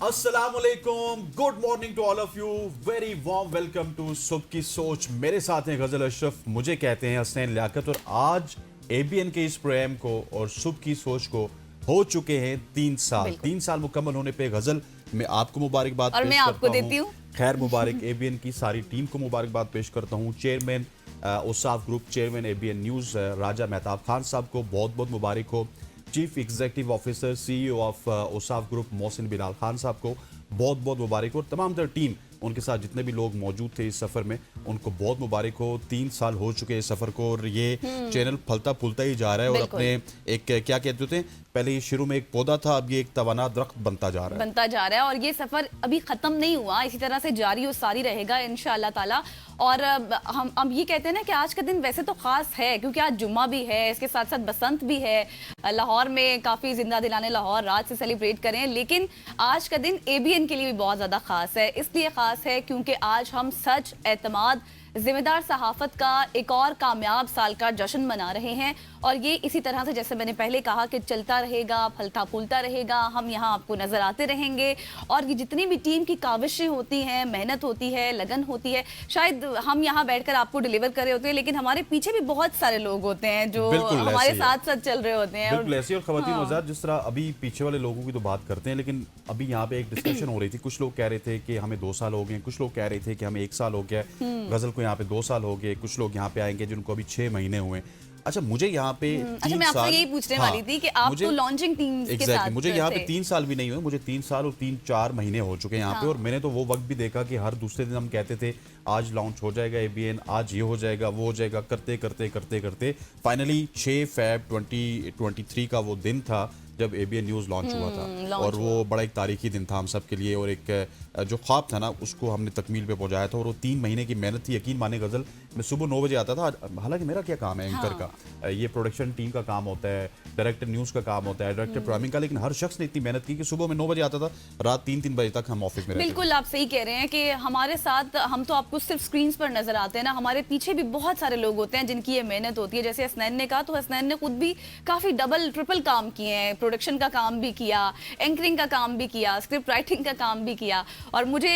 अस्सलामुअलैकुम, good morning to all of you, very warm welcome to सुबह की सोच। मेरे साथ हैं गजल अशरफ, मुझे कहते हैं हसनैन लियाकत, और आज एबीएन के इस प्रोग्राम को और सुबह की सोच को हो चुके हैं 3 साल। 3 साल मुकम्मल होने पे गजल मैं आपको मुबारकबाद और पेश मैं आपको करता देती हूँ खैर मुबारक। एबीएन की सारी टीम को मुबारकबाद पेश करता हूँ। Chairman Ausaf group, chairman ABN news Raja Mehtab Khan साहब को बहुत बहुत मुबारक हो। Chief executive officer CEO of Ausaf group Mohsin Bilal Khan साहब को बहुत बहुत मुबारक हो। और तमाम तर टीम, उनके साथ जितने भी लोग मौजूद थे इस सफ़र में, उनको बहुत मुबारक हो। 3 साल हो चुके हैं इस सफ़र को और ये चैनल फलता फूलता ही जा रहा है। और अपने एक क्या कहते थे पहले, ये शुरू में एक पौधा था, अब ये एक तवाना दरख्त बनता जा रहा है और ये सफर अभी खत्म नहीं हुआ, इसी तरह से जारी और सारी रहेगा इंशाअल्लाह ताला। और हम ये कहते हैं ना कि आज का दिन वैसे तो खास है क्योंकि आज जुम्मा भी है, इसके साथ साथ बसंत भी है। लाहौर में काफ़ी जिंदा दिलाने लाहौर रात से सेलिब्रेट करें, लेकिन आज का दिन एबीएन के लिए भी बहुत ज़्यादा खास है। इसलिए खास है क्योंकि आज हम सच, एतमाद, जिम्मेदार सहाफत का एक और कामयाब साल का जश्न मना रहे हैं। और ये इसी तरह से, जैसे मैंने पहले कहा, कि चलता रहेगा, फलता फूलता रहेगा। हम यहाँ आपको नजर आते रहेंगे और ये जितनी भी टीम की काविशें होती हैं, मेहनत होती है, लगन होती है, शायद हम यहाँ बैठकर आपको डिलीवर कर रहे होते हैं, लेकिन हमारे पीछे भी बहुत सारे लोग होते हैं जो हमारे साथ साथ चल रहे होते हैं। बिल्कुल ऐसे। और खवातीन वज़ार, जिस तरह अभी पीछे वाले लोगों की तो बात करते हैं, लेकिन अभी यहाँ पे एक डिस्कशन हो रही थी। कुछ लोग कह रहे थे कि हमें 2 साल हो गए, कुछ लोग कह रहे थे कि हमें 1 साल हो गया, गजल को यहाँ पे 2 साल हो गए, कुछ लोग यहाँ पे आएंगे जिनको अभी 6 महीने हुए। अच्छा, मुझे यहाँ पे अच्छा, मैं आपसे यही पूछने वाली थी कि आप तो लॉन्चिंग टीम के साथ मुझे यहाँ पे 3 साल भी नहीं हुए, मुझे 3 साल और 3-4 महीने हो चुके हैं यहाँ पे। और मैंने तो वो वक्त भी देखा कि हर दूसरे दिन हम कहते थे आज लॉन्च हो जाएगा एबीएन, आज ये हो जाएगा, वो हो जाएगा, करते करते करते करते फाइनली 6 फरवरी 2023 का वो दिन था जब एबीएन न्यूज़ लॉन्च हुआ था। और वो बड़ा एक तारीखी दिन था हम सब के लिए, और एक जो ख्वाब था ना उसको हमने तकमील पे पहुंचाया था। और वो 3 महीने की मेहनत थी, यकीन माने गजल। मैं सुबह 9 बजे आता था, हालांकि मेरा क्या काम है एंकर का, ये प्रोडक्शन टीम का काम होता है, डायरेक्टर न्यूज़ का काम होता है, डायरेक्टर प्रोग्रामिंग का, लेकिन हर शख्स ने इतनी मेहनत की कि सुबह में 9 बजे आता था, रात 3-3 बजे तक हम ऑफिस में रहते। बिल्कुल आप सही कह रहे हैं कि हमारे साथ, हम तो आपको सिर्फ स्क्रीन पर नजर आते हैं ना, हमारे पीछे भी बहुत सारे लोग होते हैं जिनकी ये मेहनत होती है। जैसे हसनैन ने कहा, तो हसनैन ने खुद भी काफी डबल ट्रिपल काम किए हैं, प्रोडक्शन का काम भी किया, एंकरिंग का काम भी किया, स्क्रिप्ट राइटिंग का काम भी किया। और मुझे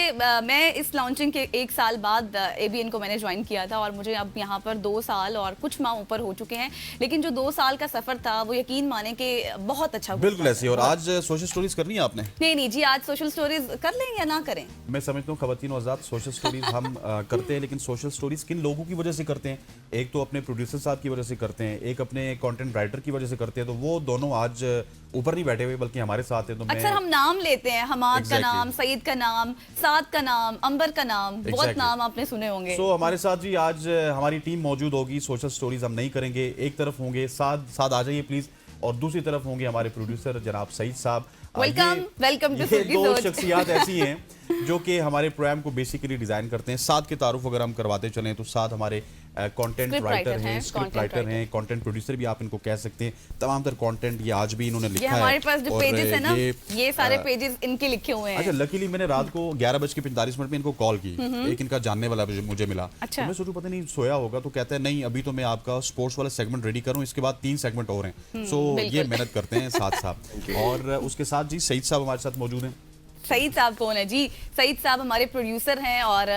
मैं इस लॉन्चिंग के 1 साल बाद एबीएन को मैंने ज्वाइन किया था, और मुझे अब यहाँ पर 2 साल और कुछ माह ऊपर हो चुके हैं। लेकिन जो 2 साल का सफर था वो यकीन माने कि बहुत अच्छा। बिल्कुल ऐसे। और आज सोशल स्टोरीज करनी है आपने? नहीं जी, आज सोशल स्टोरीज कर लें या ना करें? मैं समझता हूँ खवातीन आजाद, सोशल स्टोरीज हम करते हैं, लेकिन सोशल स्टोरीज किन लोगों की वजह से करते हैं? एक तो अपने प्रोड्यूसर साहब की वजह से करते हैं, एक अपने कंटेंट राइटर की वजह से करते हैं। तो वो दोनों आज ऊपर नहीं बैठे हुए बल्कि हमारे साथ हैं। तो अक्सर हम नाम लेते हैं, हमाद का नाम, सईद का नाम, साद का नाम, अंबर का नाम, बहुत नाम आपने सुने होंगे। तो हमारे साथ जी आज हमारी टीम मौजूद होगी। सोशल स्टोरीज हम नहीं करेंगे। एक तरफ होंगे साद आ जाइए प्लीज, और दूसरी तरफ होंगे हमारे प्रोड्यूसर जनाब सईद साहब। वेलकम टू ये 2 शख्सियात ऐसी हैं जो कि हमारे प्रोग्राम को बेसिकली डिजाइन करते हैं। साद के तारुफ अगर हम करवाते चलें तो साद हमारे कंटेंट राइटर हैं, स्क्रिप्ट राइटर हैं, कंटेंट प्रोड्यूसर भी आप इनको कह सकते हैं। तमाम तर कंटेंट ये आज भी इन्होंने लिखा है। हमारे पास जो पेजेस है ना, ये सारे पेजेस इनके लिखे हुए हैं। अच्छा, लकीली मैंने रात को 11:45 में इनको कॉल की, एक इनका जानने वाला मुझे मिला। अच्छा। तो मैं सोचूं पता नहीं सोया होगा, तो कहता है नहीं अभी तो मैं आपका स्पोर्ट्स वाला सेगमेंट रेडी करूं, इसके बाद 3 सेगमेंट और हैं। सो ये मेहनत करते हैं साथ साथ। और उसके साथ जी सईद साहब हमारे साथ मौजूद हैं। सईद साहब कौन है जी? सईद साहब हमारे प्रोड्यूसर हैं। और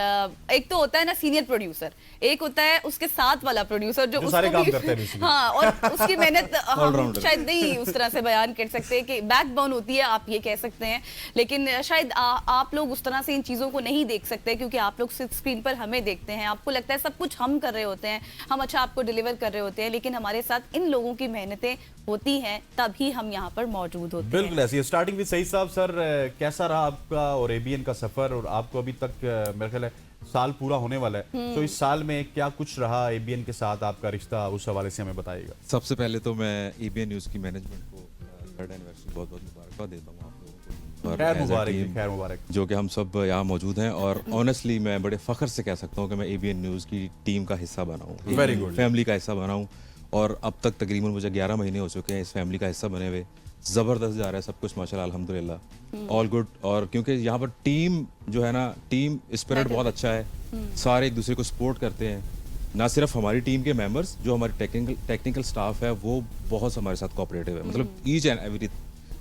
एक तो होता है ना सीनियर प्रोड्यूसर, एक होता है उसके साथ वाला प्रोड्यूसर जो सारे काम करता है। हाँ, और उसकी मेहनत हम शायद नहीं उस तरह से बयान कर सकते कि बैकबोन होती है, आप ये कह सकते हैं। लेकिन शायद आप लोग उस तरह से इन चीज़ों को नहीं देख सकते क्योंकि आप लोग सिर्फ स्क्रीन पर हमें देखते हैं। आपको लगता है सब कुछ हम कर रहे होते हैं, हम अच्छा आपको डिलीवर कर रहे होते हैं, लेकिन हमारे साथ इन लोगों की मेहनतें होती हैं, तभी हम यहाँ पर मौजूद होते हैं। बिल्कुल ऐसे। स्टार्टिंग विद सईद साहब, सर कैसा रहा आपका और एबीएन का सफर? और आपको अभी तक मेरे ख्याल है साल पूरा होने वाला है, तो इस साल में क्या कुछ रहा एबीएन के साथ आपका रिश्ता, उस हवाले से हमें बताइएगा। सबसे पहले तो मैं एबीएन न्यूज़ की मैनेजमेंट को 3rd एनिवर्सरी बहुत बहुत मुबारकबाद देता हूँ आप लोगों को। खैर मुबारक जो कि हम सब यहाँ मौजूद हैं। और ऑनेस्टली मैं बड़े फख्र से कह सकता हूँ कि मैं एबीएन न्यूज़ की टीम का हिस्सा बना हूँ, वेरी गुड, फैमिली का हिस्सा बना हूँ। और अब तक तकरीबन मुझे 11 महीने हो चुके हैं इस फैमिली का हिस्सा बने हुए। ज़बरदस्त जा रहा है सब कुछ, माशाल्लाह, अल्हम्दुलिल्लाह, ऑल गुड। और क्योंकि यहाँ पर टीम जो है ना, टीम स्पिरिट बहुत अच्छा है, सारे एक दूसरे को सपोर्ट करते हैं। ना सिर्फ हमारी टीम के मेंबर्स, जो हमारी टेक्निकल स्टाफ है वो बहुत हमारे साथ कोऑपरेटिव है। मतलब each and every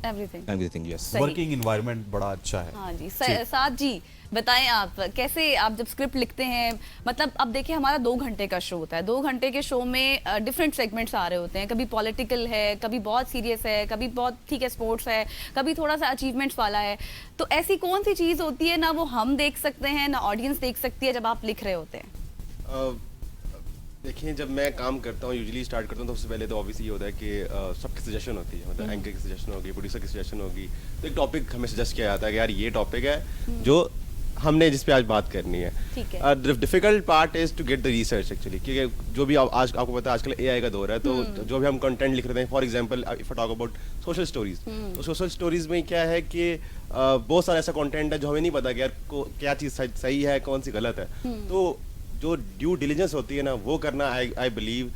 everything. Everything, yes. सही। वर्किंग इन्वायरमेंट बड़ा अच्छा है। हाँ जी, साथ जी बताएं आप कैसे आप जब स्क्रिप्ट लिखते हैं, मतलब अब देखिए हमारा 2 घंटे का शो होता है, 2 घंटे के शो में डिफरेंट सेगमेंट्स आ रहे होते हैं, कभी पॉलिटिकल है, कभी बहुत सीरियस है, कभी बहुत ठीक है स्पोर्ट्स है, कभी थोड़ा सा अचीवमेंट्स वाला है। तो ऐसी कौन सी चीज़ होती है ना वो हम देख सकते हैं ना ऑडियंस देख सकती है जब आप लिख रहे होते हैं? देखिए, जब मैं काम करता हूँ, यूजुअली स्टार्ट करता हूँ, तो सबसे पहले तो ऑब्वियसली ये होता है कि सबकी सजेशन होती है, मतलब एंकर की सजेशन होगी, प्रोड्यूसर की सजेशन होगी, तो एक टॉपिक हमें सजेस्ट किया जाता है कि यार ये टॉपिक है जो हमने जिस पे आज बात करनी है। ठीक है। Difficult part is to get the research actually, क्योंकि जो भी आज आपको पता है आजकल एआई का दौर है, तो जो भी हम कंटेंट लिख रहे हैं, for example if I talk about social stories, तो सोशल स्टोरीज में क्या है कि बहुत सारा ऐसा कंटेंट है जो हमें नहीं पता कि यार क्या चीज़ सही है, कौन सी गलत है। तो जो ड्यू डिलिजेंस होती है ना, वो करना आई बिलीव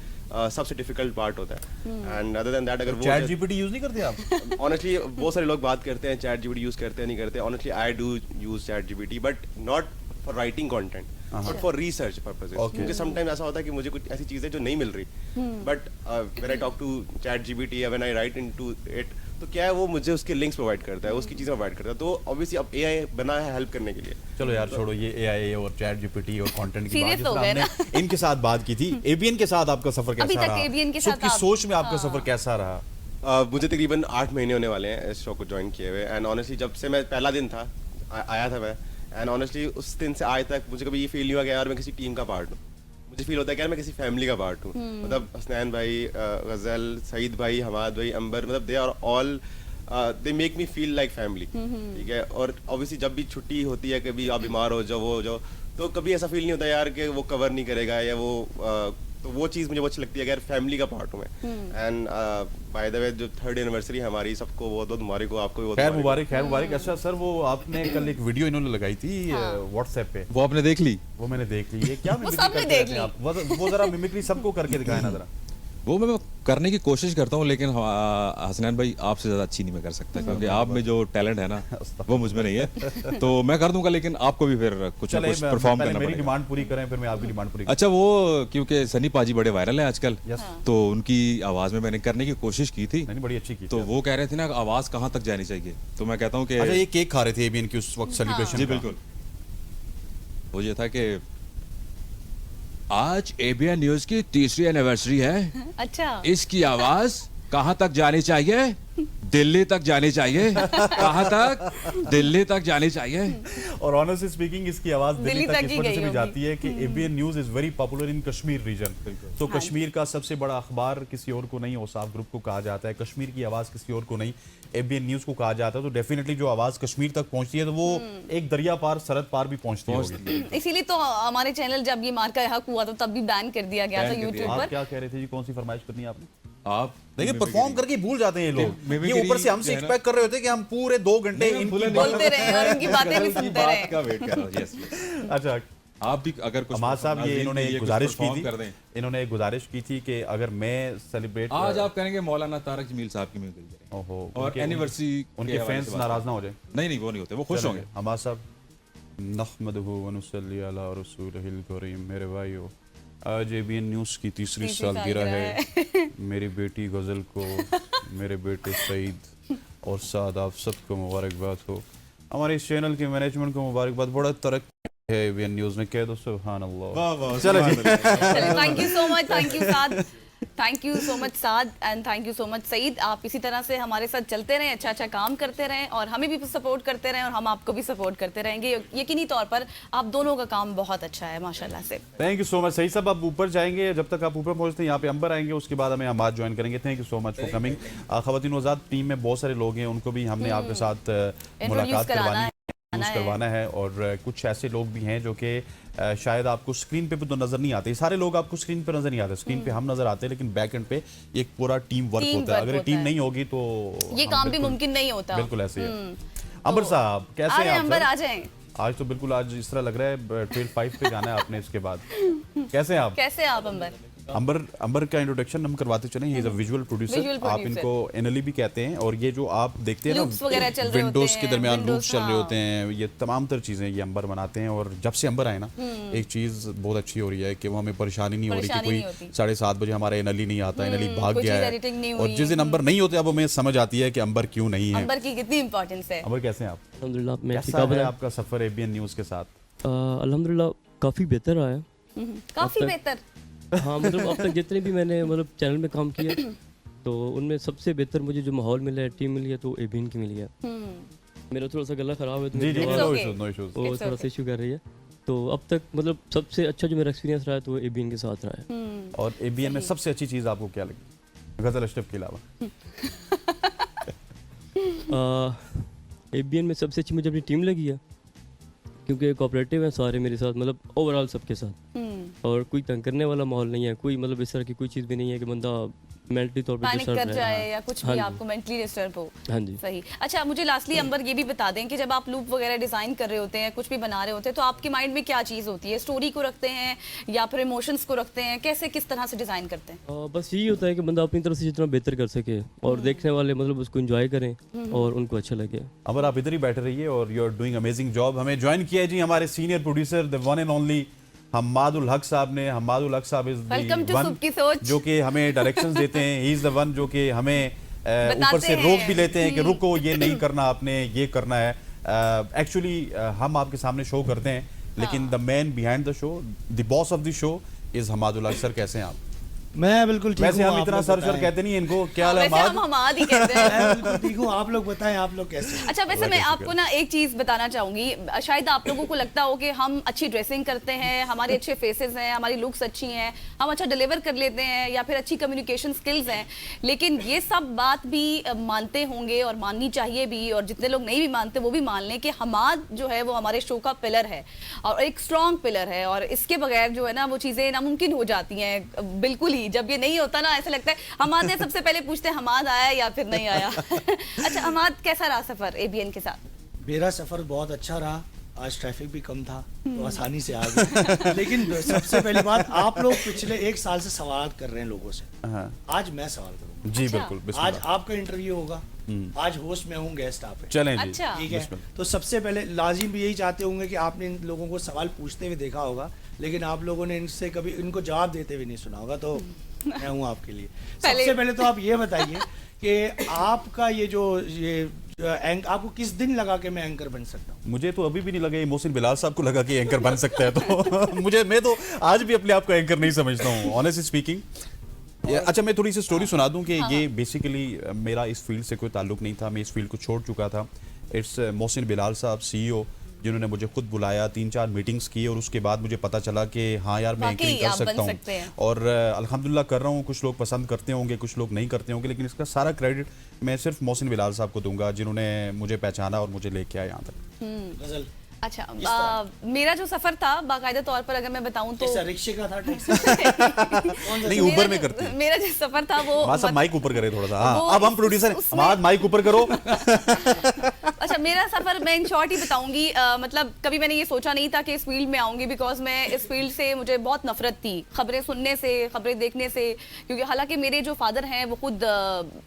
सबसे डिफिकल्ट पार्ट होता है। एंड अदर देन दैट, अगर वो चैट जीपीटी यूज नहीं करते आप? ऑनेस्टली बहुत सारे लोग बात करते हैं चैट जीपीटी यूज करते हैं, नहीं करते। Honestly I do use chat GPT, but not for writing content, but for research purposes. क्योंकि समटाइम्स ऐसा होता है कि मुझे कुछ ऐसी चीजें जो नहीं मिल रही, but when I talk to chat GPT या when I write into it, तो क्या है वो मुझे उसके लिंक्स प्रोवाइड करता है, उसकी चीज़ें प्रोवाइड करता है। तो ऑब्वियसली अब एआई बना है हेल्प करने के लिए। चलो यार छोड़ो ये एआई और चैट जीपीटी और कंटेंट की बात, Serious जिस हो तरह गए हमने इनके साथ बात की थी। एबीएन के साथ आपका सफर अभी कैसा तक रहा? ABN के सुख साथ की आप- सोच में आपका सफर कैसा रहा? मुझे तकरीबन 8 महीने होने वाले हैं इस शो को ज्वाइन किए हुए। एंड ऑनेस्टली जब से मैं पहला दिन था आया था मैं, एंड ऑनेस्टली उस दिन से आज तक मुझे कभी ये फील नहीं हुआ कि यार मैं किसी टीम का पार्ट हूँ। मुझे फील होता है कि यार मैं किसी फैमिली का पार्ट हूँ। मतलब हसनैन भाई, गजल, सईद भाई, हमाद भाई, अंबर, मतलब they are all they make me feel like family. ठीक है। और ऑब्वियसली जब भी छुट्टी होती है, कभी आप बीमार हो जाओ, तो कभी ऐसा फील नहीं होता यार कि वो कवर नहीं करेगा या वो तो वो चीज़ मुझे बहुत अच्छी लगती है कि यार फैमिली का पार्ट हूँ मैं। एंड बाय द वे जो 3rd एनिवर्सरी हमारी, सबको बहुत बहुत मुबारक हो, आपको भी बहुत खैर मुबारक। अच्छा सर, वो आपने कल एक वीडियो इन्होंने लगाई थी व्हाट्सएप पे, वो आपने देख ली? वो मैंने देख ली। ये क्या वो मिमिक्री सबने करते देख रहते हैं आप? वो जरा मिमिक्री सबको करके दिखाए ना जरा। वो मैं करने की कोशिश करता हूँ, लेकिन हसनैन भाई आपसे ज़्यादा अच्छी नहीं मैं कर सकता, क्योंकि आप में जो टैलेंट है ना वो मुझ में नहीं है। तो मैं कर दूंगा, लेकिन आपको भी फिर कुछ ना चले कुछ परफॉर्म पहले करना मेरी पड़ेगा। डिमांड पूरी करें, फिर मैं आपकी डिमांड पूरी अच्छा, वो क्योंकि सनी पाजी बड़े वायरल है आजकल, Yes. तो उनकी आवाज़ में मैंने करने की कोशिश की थी, नहीं, बड़ी अच्छी की तो थी। वो कह रहे थे ना आवाज़ कहाँ तक जानी चाहिए, तो मैं कहता हूँ कि अच्छा, ये केक खा रहे थे एबीएन की उस वक्त सेलिब्रेशन? जी बिल्कुल। वो ये था कि आज एबीएन न्यूज़ की 3री एनिवर्सरी है, अच्छा, इसकी आवाज कहाँ तक जानी चाहिए? दिल्ली तक जानी चाहिए। कहाँ तक? दिल्ली तक जानी चाहिए। और ऑनेस्टली स्पीकिंग इसकी आवाज दिल्ली तक ही इस वजह गई से भी होगी। जाती है कि ABN news is very popular in Kashmir region. तो कश्मीर का सबसे बड़ा अखबार किसी और को नहीं, ओसाफ ग्रुप को कहा जाता है। कश्मीर की आवाज किसी और को नहीं, एबीएन न्यूज़ को कहा जाता है। तो डेफिनेटली जो आवाज कश्मीर तक पहुंचती है, तो वो एक दरिया पार, सरहद पार भी पहुंचती होगी। इसीलिए तो हमारे चैनल जब ये मार्का हक हुआ तो तब भी बैन कर दिया गया था बैन कर दिया। यूट्यूब आप पर। क्या कह रहे थे जी? कौन सी फरमाइश करनी है आपने? आप देखिए परफॉर्म करके भूल जाते हैं ये लोग। मिमिक्री ये ऊपर से हमसे जो है ना- एक्सपेक्ट कर रहे होते हैं कि हम पूरे 2 घंटे इनकी बोलते रहे और उनकी बातें भी सुनते रहे। का वेट कर रहा हूं। यस, अच्छा, आप भी अगर कुछ हमाद साहब, ये इन्होंने एक कुछ गुजारिश की perform थी, कर दें। इन्होंने एक गुजारिश की थी कि अगर मैं सेलिब्रेट आज आप करेंगे मौलाना तारक जमील साहब की मिमिक्री करें, ओहो, और उनके- एनिवर्सरी उनके फैंस नाराज ना हो जाए। नहीं, वो नहीं होते, वो खुश होंगे। हमाद साहब, नहमदहु व नुसल्ली अला रसूलिहिल करीम। मेरे भाइयों, आज एबीएन न्यूज़ की 3री सालगिरह है। मेरी बेटी गजल को, मेरे बेटे सईद और साद, आप सबको मुबारकबाद हो। हमारे इस चैनल के मैनेजमेंट को मुबारकबाद। बड़ा तरक्की है एबीएन न्यूज़ में, कह दो सुभान अल्लाह। चलो जी। Thank you so much, thank you Saad, thank you so much Saad and thank you so much Saeed. आप इसी तरह से हमारे साथ चलते रहें, अच्छा अच्छा काम करते रहें और हमें भी सपोर्ट करते रहें और हम आपको भी सपोर्ट करते रहेंगे। यकीनी तौर पर आप दोनों का काम बहुत अच्छा है माशाल्लाह से। Thank you so much. सही साहब, आप ऊपर जाएंगे, जब तक आप ऊपर पहुंचते हैं यहाँ पे अंबर आएंगे, उसके बाद हमें हमाद ज्वाइन करेंगे। Thank you so much for coming. ख़वातीन आज़ाद टीम में बहुत सारे लोग हैं, उनको भी हमने आपके साथ मुलाकात करवाना है। और कुछ ऐसे लोग भी हैं जो कि शायद आपको स्क्रीन पे तो नजर नहीं आते। सारे लोग आपको स्क्रीन पे नजर नहीं आते, स्क्रीन पे हम नजर आते हैं, लेकिन बैक एंड पे एक पूरा टीम वर्क होता है। अगर टीम नहीं होगी तो ये काम भी मुमकिन नहीं होता। बिल्कुल ऐसे है। अंबर साहब, कैसे हैं आप? अंबर आ जाएं। आज तो बिल्कुल आज इस तरह लग रहा है 12-5 पे जाना है आपने इसके बाद। कैसे हैं आप? कैसे आप अंबर? अंबर का इंट्रोडक्शन हम करवाते चलें। He is a visual producer, Visual आप producer. इनको एनएलई भी कहते हैं। और ये जो आप देखते हैं Loops वगैरह चल ना, रहे विंडोज होते के हैं, दरमियान Windows, लूप्स चल रहे हाँ। होते हैं, ये तमाम तर चीज़ें ये अंबर बनाते हैं। और जब से अंबर आए ना, एक चीज़ बहुत अच्छी हो रही है कि वो हमें परेशानी नहीं हो रही कि परेशानी नहीं कोई होती। 7:30 बजे हमारा एनएलई नहीं आता, एनएलई भाग कोई गया चीज़ है। editing नहीं और हुई। जिस दिन अंबर नहीं होते अब हमें समझ आती है कि अंबर क्यों नहीं है। अंबर की कितनी इंपॉर्टेंस है। अंबर कैसे हैं आप? अल्हम्दुलिल्लाह मैं ठीक कैसा है हूँ। आपका सफ़र एबीएन न्यूज़ के साथ? अल्हम्दुलिल्लाह काफ़ी बेहतर रहा है। काफी अब तक- बेहतर। हाँ मतलब अब तक जितने भी मैंने मतलब चैनल में काम किया तो उनमें सबसे बेहतर मुझे जो माहौल मिला है, टीम मिली है, तो एबीएन की मिली है। मेरा थोड़ा सा गला ख़राब है तो जी मेरी जी, आवाज़ no okay. Issues, no issues. वो It's थोड़ा सा इशू कर रही है। तो अब तक मतलब सबसे अच्छा जो मेरा एक्सपीरियंस रहा है तो एबीएन के साथ रहा है। और एबीएन में सबसे अच्छी चीज़ आपको क्या लगी, गजल अशरफ के अलावा? एबीएन में सबसे अच्छी मुझे अपनी टीम लगी है, क्योंकि कोऑपरेटिव हैं सारे मेरे साथ, मतलब ओवरऑल सबके साथ। और कोई तंग करने वाला माहौल नहीं है, कोई मतलब इस तरह की कोई चीज़ भी नहीं है कि बंदा मेंटली तौर पर पैनिक डिस्टर्ब कर रहे। जाए या कुछ हाँ भी जी। आपको मेंटली डिस्टर्ब हो। हाँ जी। सही। अच्छा, मुझे लास्टली अंबर ये भी बता दें कि जब आप लूप वगैरह डिजाइन कर रहे होते हैं, कुछ भी बना रहे होते हैं, तो आपके माइंड में क्या चीज़ होती है? स्टोरी को रखते हैं या फिर इमोशंस को रखते हैं? कैसे, किस तरह से डिजाइन करते हैं? बस यही होता है कि बंदा अपनी तरफ से जितना बेहतर कर सके और देखने वाले मतलब उसको एंजॉय करें और उनको अच्छा लगे। अमर, आप इधर ही बैठे रहिए और you are doing amazing job. हमें ज्वाइन किया है जी हमारे senior producer the one and only Hammadul Haq साहब ने। हम्मादुल हक साहब इज Welcome to वन सुब की सोच। जो कि हमें डायरेक्शंस देते हैं। ही इज द वन जो कि हमें ऊपर से हैं। रोक भी लेते हैं कि रुको, ये नहीं करना, आपने ये करना है। एक्चुअली हम आपके सामने शो करते हैं, लेकिन the man behind the show, the boss of the show is Hammadul Haq. Sir कैसे हैं आप? मैं बिल्कुल ठीक हूँ। वैसे हम आप इतना लोग सर सर बताएं। कहते नहीं हैं इनको, क्या हाल है वैसे हम हम्माद? हमाद ही कहते हैं। मैं बिल्कुल ठीक हूँ, आप लोग बताएं आप लोग कैसे हैं? अच्छा, वैसे मैं आपको ना एक चीज बताना चाहूंगी। शायद आप लोगों को लगता हो कि हम अच्छी ड्रेसिंग करते हैं, हमारे अच्छे फेसेस हैं, हमारी लुक्स अच्छी हैं, हम अच्छा डिलीवर कर लेते हैं, या फिर अच्छी कम्युनिकेशन स्किल्स हैं, लेकिन ये सब बात भी मानते होंगे और माननी चाहिए भी। और जितने लोग नहीं भी मानते वो भी मान लें कि हमाद जो है वो हमारे शो का पिलर है और एक स्ट्रॉन्ग पिलर है, और इसके बगैर जो है ना वो चीज़ें नामुमकिन हो जाती हैं। बिल्कुल ही जब ये नहीं होता ना, ऐसा लगता है हमाद है, सबसे पहले पूछते हैं हमाद आया या फिर नहीं आया। अच्छा हमाद, कैसा रहा सफर एबीएन के साथ? मेरा सफर बहुत अच्छा रहा। आज ट्रैफिक भी कम था तो आसानी से आ गए। लेकिन सबसे पहली बात, आप लोग पिछले 1 साल से सवाल कर रहे हैं लोगों से, हाँ आज मैं सवाल करूंगा। जी अच्छा। बिल्कुल, आज बिस्मिल्लाह। आपका इंटरव्यू होगा, आज होस्ट मैं हूँ, गेस्ट आप हैं। चलें जी, अच्छा। ठीक है, बिस्मिल्लाह। तो सबसे पहले लाजिम भी यही चाहते होंगे कि आपने इन लोगों को सवाल पूछते हुए देखा होगा, लेकिन आप लोगों ने इनसे कभी इनको जवाब देते हुए नहीं सुना होगा, तो मैं हूँ आपके लिए। सबसे पहले तो आप ये बताइए कि आपका ये आपको किस दिन लगा कि मैं एंकर बन सकता हूँ? मुझे तो अभी भी नहीं लगा, ये मोहसिन बिलाल साहब को लगा कि एंकर बन सकता है। तो मैं तो आज भी अपने आप को एंकर नहीं समझता हूँ, ऑनेस्टली स्पीकिंग। अच्छा, मैं थोड़ी सी स्टोरी सुना दूं कि ये बेसिकली मेरा इस फील्ड से कोई ताल्लुक नहीं था, मैं इस फील्ड को छोड़ चुका था। इट्स मोहसिन बिलाल साहब, सीईओ, जिन्होंने मुझे खुद बुलाया, 3-4 मीटिंग्स की, और उसके बाद मुझे पता चला कि हाँ यार मैं वाकई एंकरिंग कर आप बन सकता सकते हूँ। हैं। और अल्हम्दुलिल्लाह कर रहा हूँ। कुछ लोग पसंद करते होंगे, कुछ लोग नहीं करते होंगे, लेकिन इसका सारा क्रेडिट मैं सिर्फ मोहसिन बिलाल साहब को दूंगा, जिन्होंने मुझे पहचाना और मुझे लेके आया यहाँ तक। गजल अच्छा, मेरा जो सफर था बाकायदा तौर पर अगर मैं बताऊं तो कैसा, रिक्शे का था, टैक्सी? कौन सा? नहीं, ऊबर में करते हैं। मेरा जो सफर था वो माँ साहब माइक ऊपर करे थोड़ा सा। हाँ, वो अब हम प्रोड्यूसर हैं, उसमें- माँ माइक ऊपर करो। अच्छा, मेरा सफर मैं इन शॉर्ट ही बताऊंगी। मतलब कभी मैंने ये सोचा नहीं था कि इस फील्ड में आऊंगी, बिकॉज मैं इस फील्ड से मुझे बहुत नफरत थी, खबरें सुनने से, खबरें देखने से। क्योंकि हालांकि मेरे जो फादर हैं वो खुद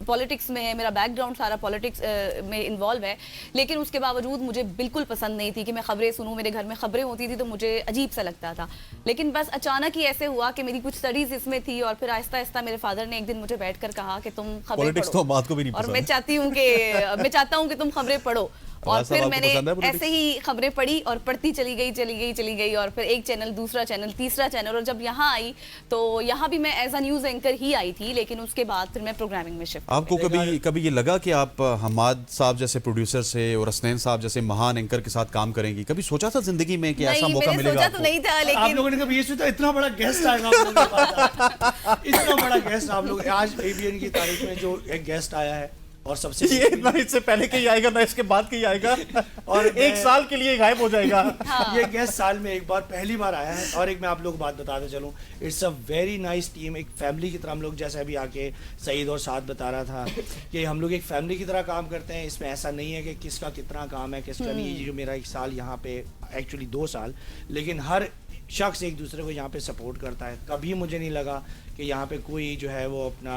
पॉलिटिक्स में है, मेरा बैकग्राउंड सारा पॉलिटिक्स में इन्वॉल्व है, लेकिन उसके बावजूद मुझे बिल्कुल पसंद नहीं थी कि मैं खबरें सुनूं। मेरे घर में खबरें होती थी तो मुझे अजीब सा लगता था, लेकिन बस अचानक ही ऐसे हुआ कि मेरी कुछ स्टडीज इसमें थी, और फिर आहिस्ता आहिस्ता मेरे फादर ने एक दिन मुझे बैठकर कहा कि तुम खबरें पॉलिटिक्स पढ़ो। तो बात को भी नहीं और पसंद मैं है। मैं चाहता हूँ कि तुम खबरें पढ़ो। और आवाज़ फिर आपको मैंने पसंद है politics? ऐसे ही खबरें पढ़ी और पढ़ती चली गई, और फिर एक चैनल, दूसरा चैनल, तीसरा चैनल, और जब यहाँ आई तो यहाँ भी मैं एज अ न्यूज़ एंकर ही आई थी, लेकिन उसके बाद फिर मैं प्रोग्रामिंग में शिफ्ट। आपको कभी ये लगा कि आप हमाद साहब जैसे प्रोड्यूसर से और हसनैन साहब जैसे महान एंकर के साथ काम करेंगी? कभी सोचा था जिंदगी में कि ऐसा नहीं, मौका मैंने मिलेगा सोचा तो आपको? नहीं था, आप लेकिन लोगों ने कभी ये सोचा इतना बड़ा गेस्ट आएगा आप लोगों के पास? इतना बड़ा गेस्ट आप लोग, आज एबीएन की तारीख में जो एक गेस्ट आया है, और सबसे ये ना इससे पहले कहीं आएगा ना इसके बाद कहीं आएगा, और मैं- 1 साल के लिए गायब हो जाएगा। ये गेस्ट साल में एक बार, पहली बार आया है। और एक मैं आप लोग को बात बताते चलूं, it's a very nice team, एक फैमिली की तरह हम लोग, जैसे अभी आके सईद और साथ बता रहा था कि हम लोग एक फैमिली की तरह काम करते हैं। इसमें ऐसा नहीं है कि किसका कितना काम है, किसका नहीं। ये जो मेरा 1 साल यहाँ पे, एक्चुअली 2 साल, लेकिन हर शख्स एक दूसरे को यहाँ पे सपोर्ट करता है। कभी मुझे नहीं लगा कि यहाँ पे कोई जो है वो अपना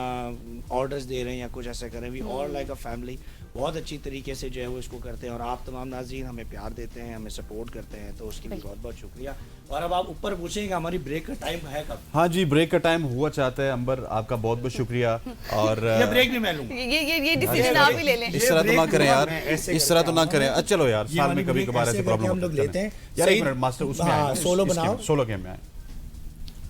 ऑर्डर्स दे रहे हैं या कुछ ऐसा करें। We all like a family, बहुत अच्छी तरीके से जो है वो इसको करते हैं। और आप तमाम नाज़रीन हमें प्यार देते हैं, हमें सपोर्ट करते हैं, तो उसके लिए बहुत बहुत शुक्रिया। और अब आप ऊपर पूछेंगे हमारी ब्रेक का टाइम है कब? हाँ जी, ब्रेक का टाइम हुआ चाहता है। अंबर, आपका बहुत बहुत शुक्रिया। और ये ब्रेक भी मैं लूँगा। ये डिसीजन आप ही ले लें। इस तरह तो ना करें यार, इस तरह तो ना करें। चलो यार, ये साल वाली में कभी break कभार ऐसे ऐसे करके प्रॉब्लम हम लोग लेते हैं। यार एक सही- मिनट मास्टर, उसमें हाँ, आए, सोलो बनाओ। सोलो गेम में आए।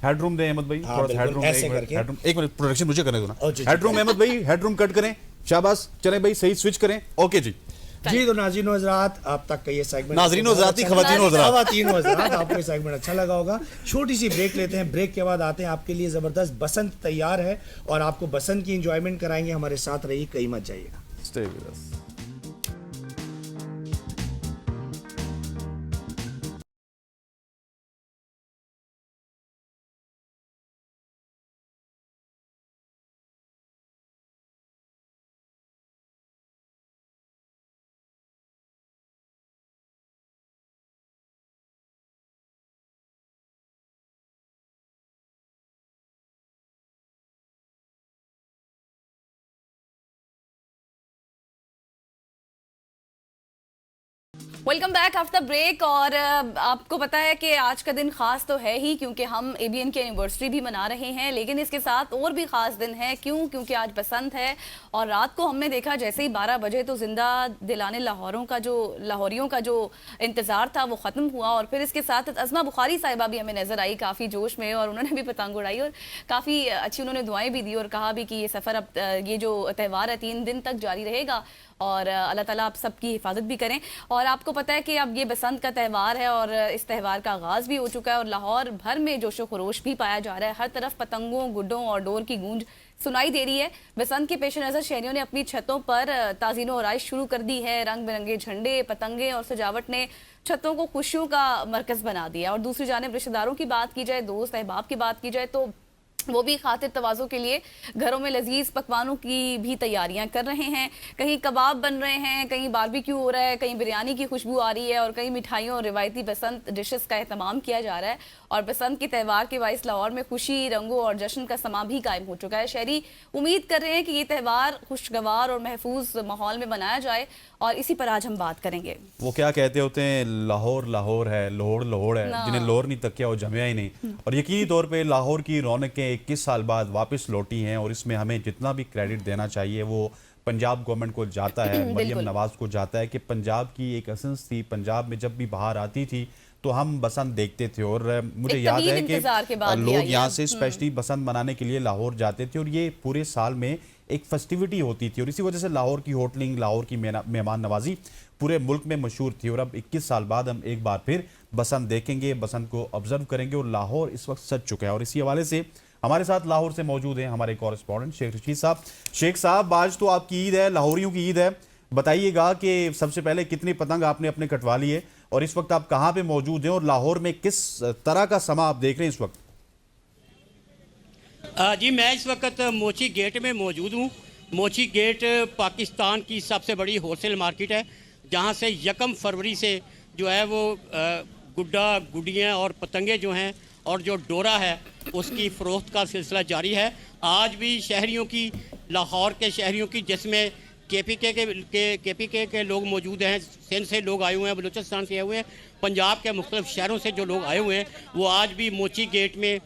हेडरूम दे अहमद भाई, हाँ, थोड़ा सा बिल्कुल, हेडरूम ऐसे दे। करके। हेडरूम, एक मिनट प्रोडक्शन मुझे करने दो ना। जी, जी। हेडरूम अहमद भाई, हेडरूम कट करें। शाबाश, चले भाई, सही स्विच करें। ओके जी। जी, तो नाज़रीन हज़रात, अब तक का ये सेगमेंट नाज़रीन हज़रात ही, ख़वातीन हज़रात। ख़वातीन हज़रात, आपको ये सेगमेंट अच्छा लगा होगा। छोटी सी ब्रेक लेते हैं, ब्रेक के बाद आते हैं। आपके लिए ज़बरदस्त बसंत तैयार है और आपको बसंत की इंजॉयमेंट कराएंगे। हमारे साथ रहिए, कहीं मत जाइएगा। Stay with us. Welcome back after break. और आपको पता है कि आज का दिन खास तो है ही, क्योंकि हम एबीएन की एनिवर्सरी भी मना रहे हैं, लेकिन इसके साथ और भी खास दिन है। क्यों? क्योंकि आज बसंत है। और रात को हमने देखा जैसे ही 12 बजे तो जिंदा दिलाने लाहौरियों का जो इंतजार था वो खत्म हुआ। और फिर इसके साथ अज़मा बुखारी साहिबा भी हमें नजर आई काफी जोश में, और उन्होंने भी पतंग उड़ाई और काफी अच्छी उन्होंने दुआएं भी दी और कहा भी कि ये सफर अब ये जो त्यौहार है 3 दिन तक जारी रहेगा और अल्लाह ताला आप सबकी हिफाजत भी करें। और आपको पता है कि अब ये बसंत का त्यौहार है और इस त्यौहार का आगाज़ भी हो चुका है और लाहौर भर में जोशो खरोश भी पाया जा रहा है। हर तरफ पतंगों, गुड्डों और डोर की गूंज सुनाई दे रही है। बसंत के पेश नज़र शहरियों ने अपनी छतों पर ताज़ीनो आराइश शुरू कर दी है। रंग बिरंगे झंडे, पतंगे और सजावट ने छतों को खुशियों का मरकज़ बना दिया। और दूसरी जानिब रिश्तेदारों की बात की जाए, दोस्त अहबाब की बात की जाए, तो वो भी खातिर तवाज़ो के लिए घरों में लजीज पकवानों की भी तैयारियां कर रहे हैं। कहीं कबाब बन रहे हैं, कहीं बारबेक्यू हो रहा है, कहीं बिरयानी की खुशबू आ रही है और कहीं मिठाइयों और रिवायती बसंत डिशेस का एहतमाम किया जा रहा है। और बसंत के त्यौहार के बाइस लाहौर में खुशी, रंगों और जश्न का समा भी कायम हो चुका है। शहरी उम्मीद कर रहे हैं कि ये त्यौहार खुशगवार और महफूज माहौल में मनाया जाए और इसी पर आज हम बात करेंगे। वो क्या कहते होते हैं, लाहौर लाहौर है, लोहड़ लोहड़ है, जिन्हें लोहड़ नहीं तकिया वो जमया ही नहीं। और यकीनी तौर पे लाहौर की रौनकें 21 साल बाद वापस लौटी हैं और इसमें हमें जितना भी क्रेडिट देना चाहिए वो पंजाब गवर्नमेंट को जाता है, मरियम नवाज को जाता है कि पंजाब की एक एसेंस थी। पंजाब में जब भी बाहर आती थी तो हम बसंत देखते थे और मुझे याद है कि लोग यहाँ से स्पेशली बसंत मनाने के लिए लाहौर जाते थे और ये पूरे साल में एक फेस्टिविटी होती थी। और इसी वजह से लाहौर की होटलिंग, लाहौर की मेहमान नवाजी पूरे मुल्क में मशहूर थी। और अब 21 साल बाद हम एक बार फिर बसंत देखेंगे, बसंत को ऑब्जर्व करेंगे और लाहौर इस वक्त सज चुका है। और इसी हवाले से हमारे साथ लाहौर से मौजूद हैं हमारे कॉरेस्पॉन्डेंट शेख रशीद साहब। शेख साहब, आज तो आपकी ईद है, लाहौरियों की ईद है। बताइएगा कि सबसे पहले कितनी पतंग आपने अपने कटवा ली है और इस वक्त आप कहाँ पे मौजूद हैं और लाहौर में किस तरह का समा आप देख रहे हैं इस वक्त? जी, मैं इस वक्त मोची गेट में मौजूद हूँ। मोची गेट पाकिस्तान की सबसे बड़ी होलसेल मार्केट है, जहाँ से 1 फरवरी से जो है वो गुड्डा, गुड्डियाँ और पतंगे जो हैं और जो डोरा है उसकी फ़रोख्त का सिलसिला जारी है। आज भी शहरियों की, लाहौर के शहरियों की, जिसमें केपीके के लोग मौजूद हैं, सिंध से लोग आए हुए हैं, बलूचिस्तान से आए हुए हैं, पंजाब के मुख्तलिफ शहरों से जो लोग आए हुए हैं वो आज भी मोची गेट में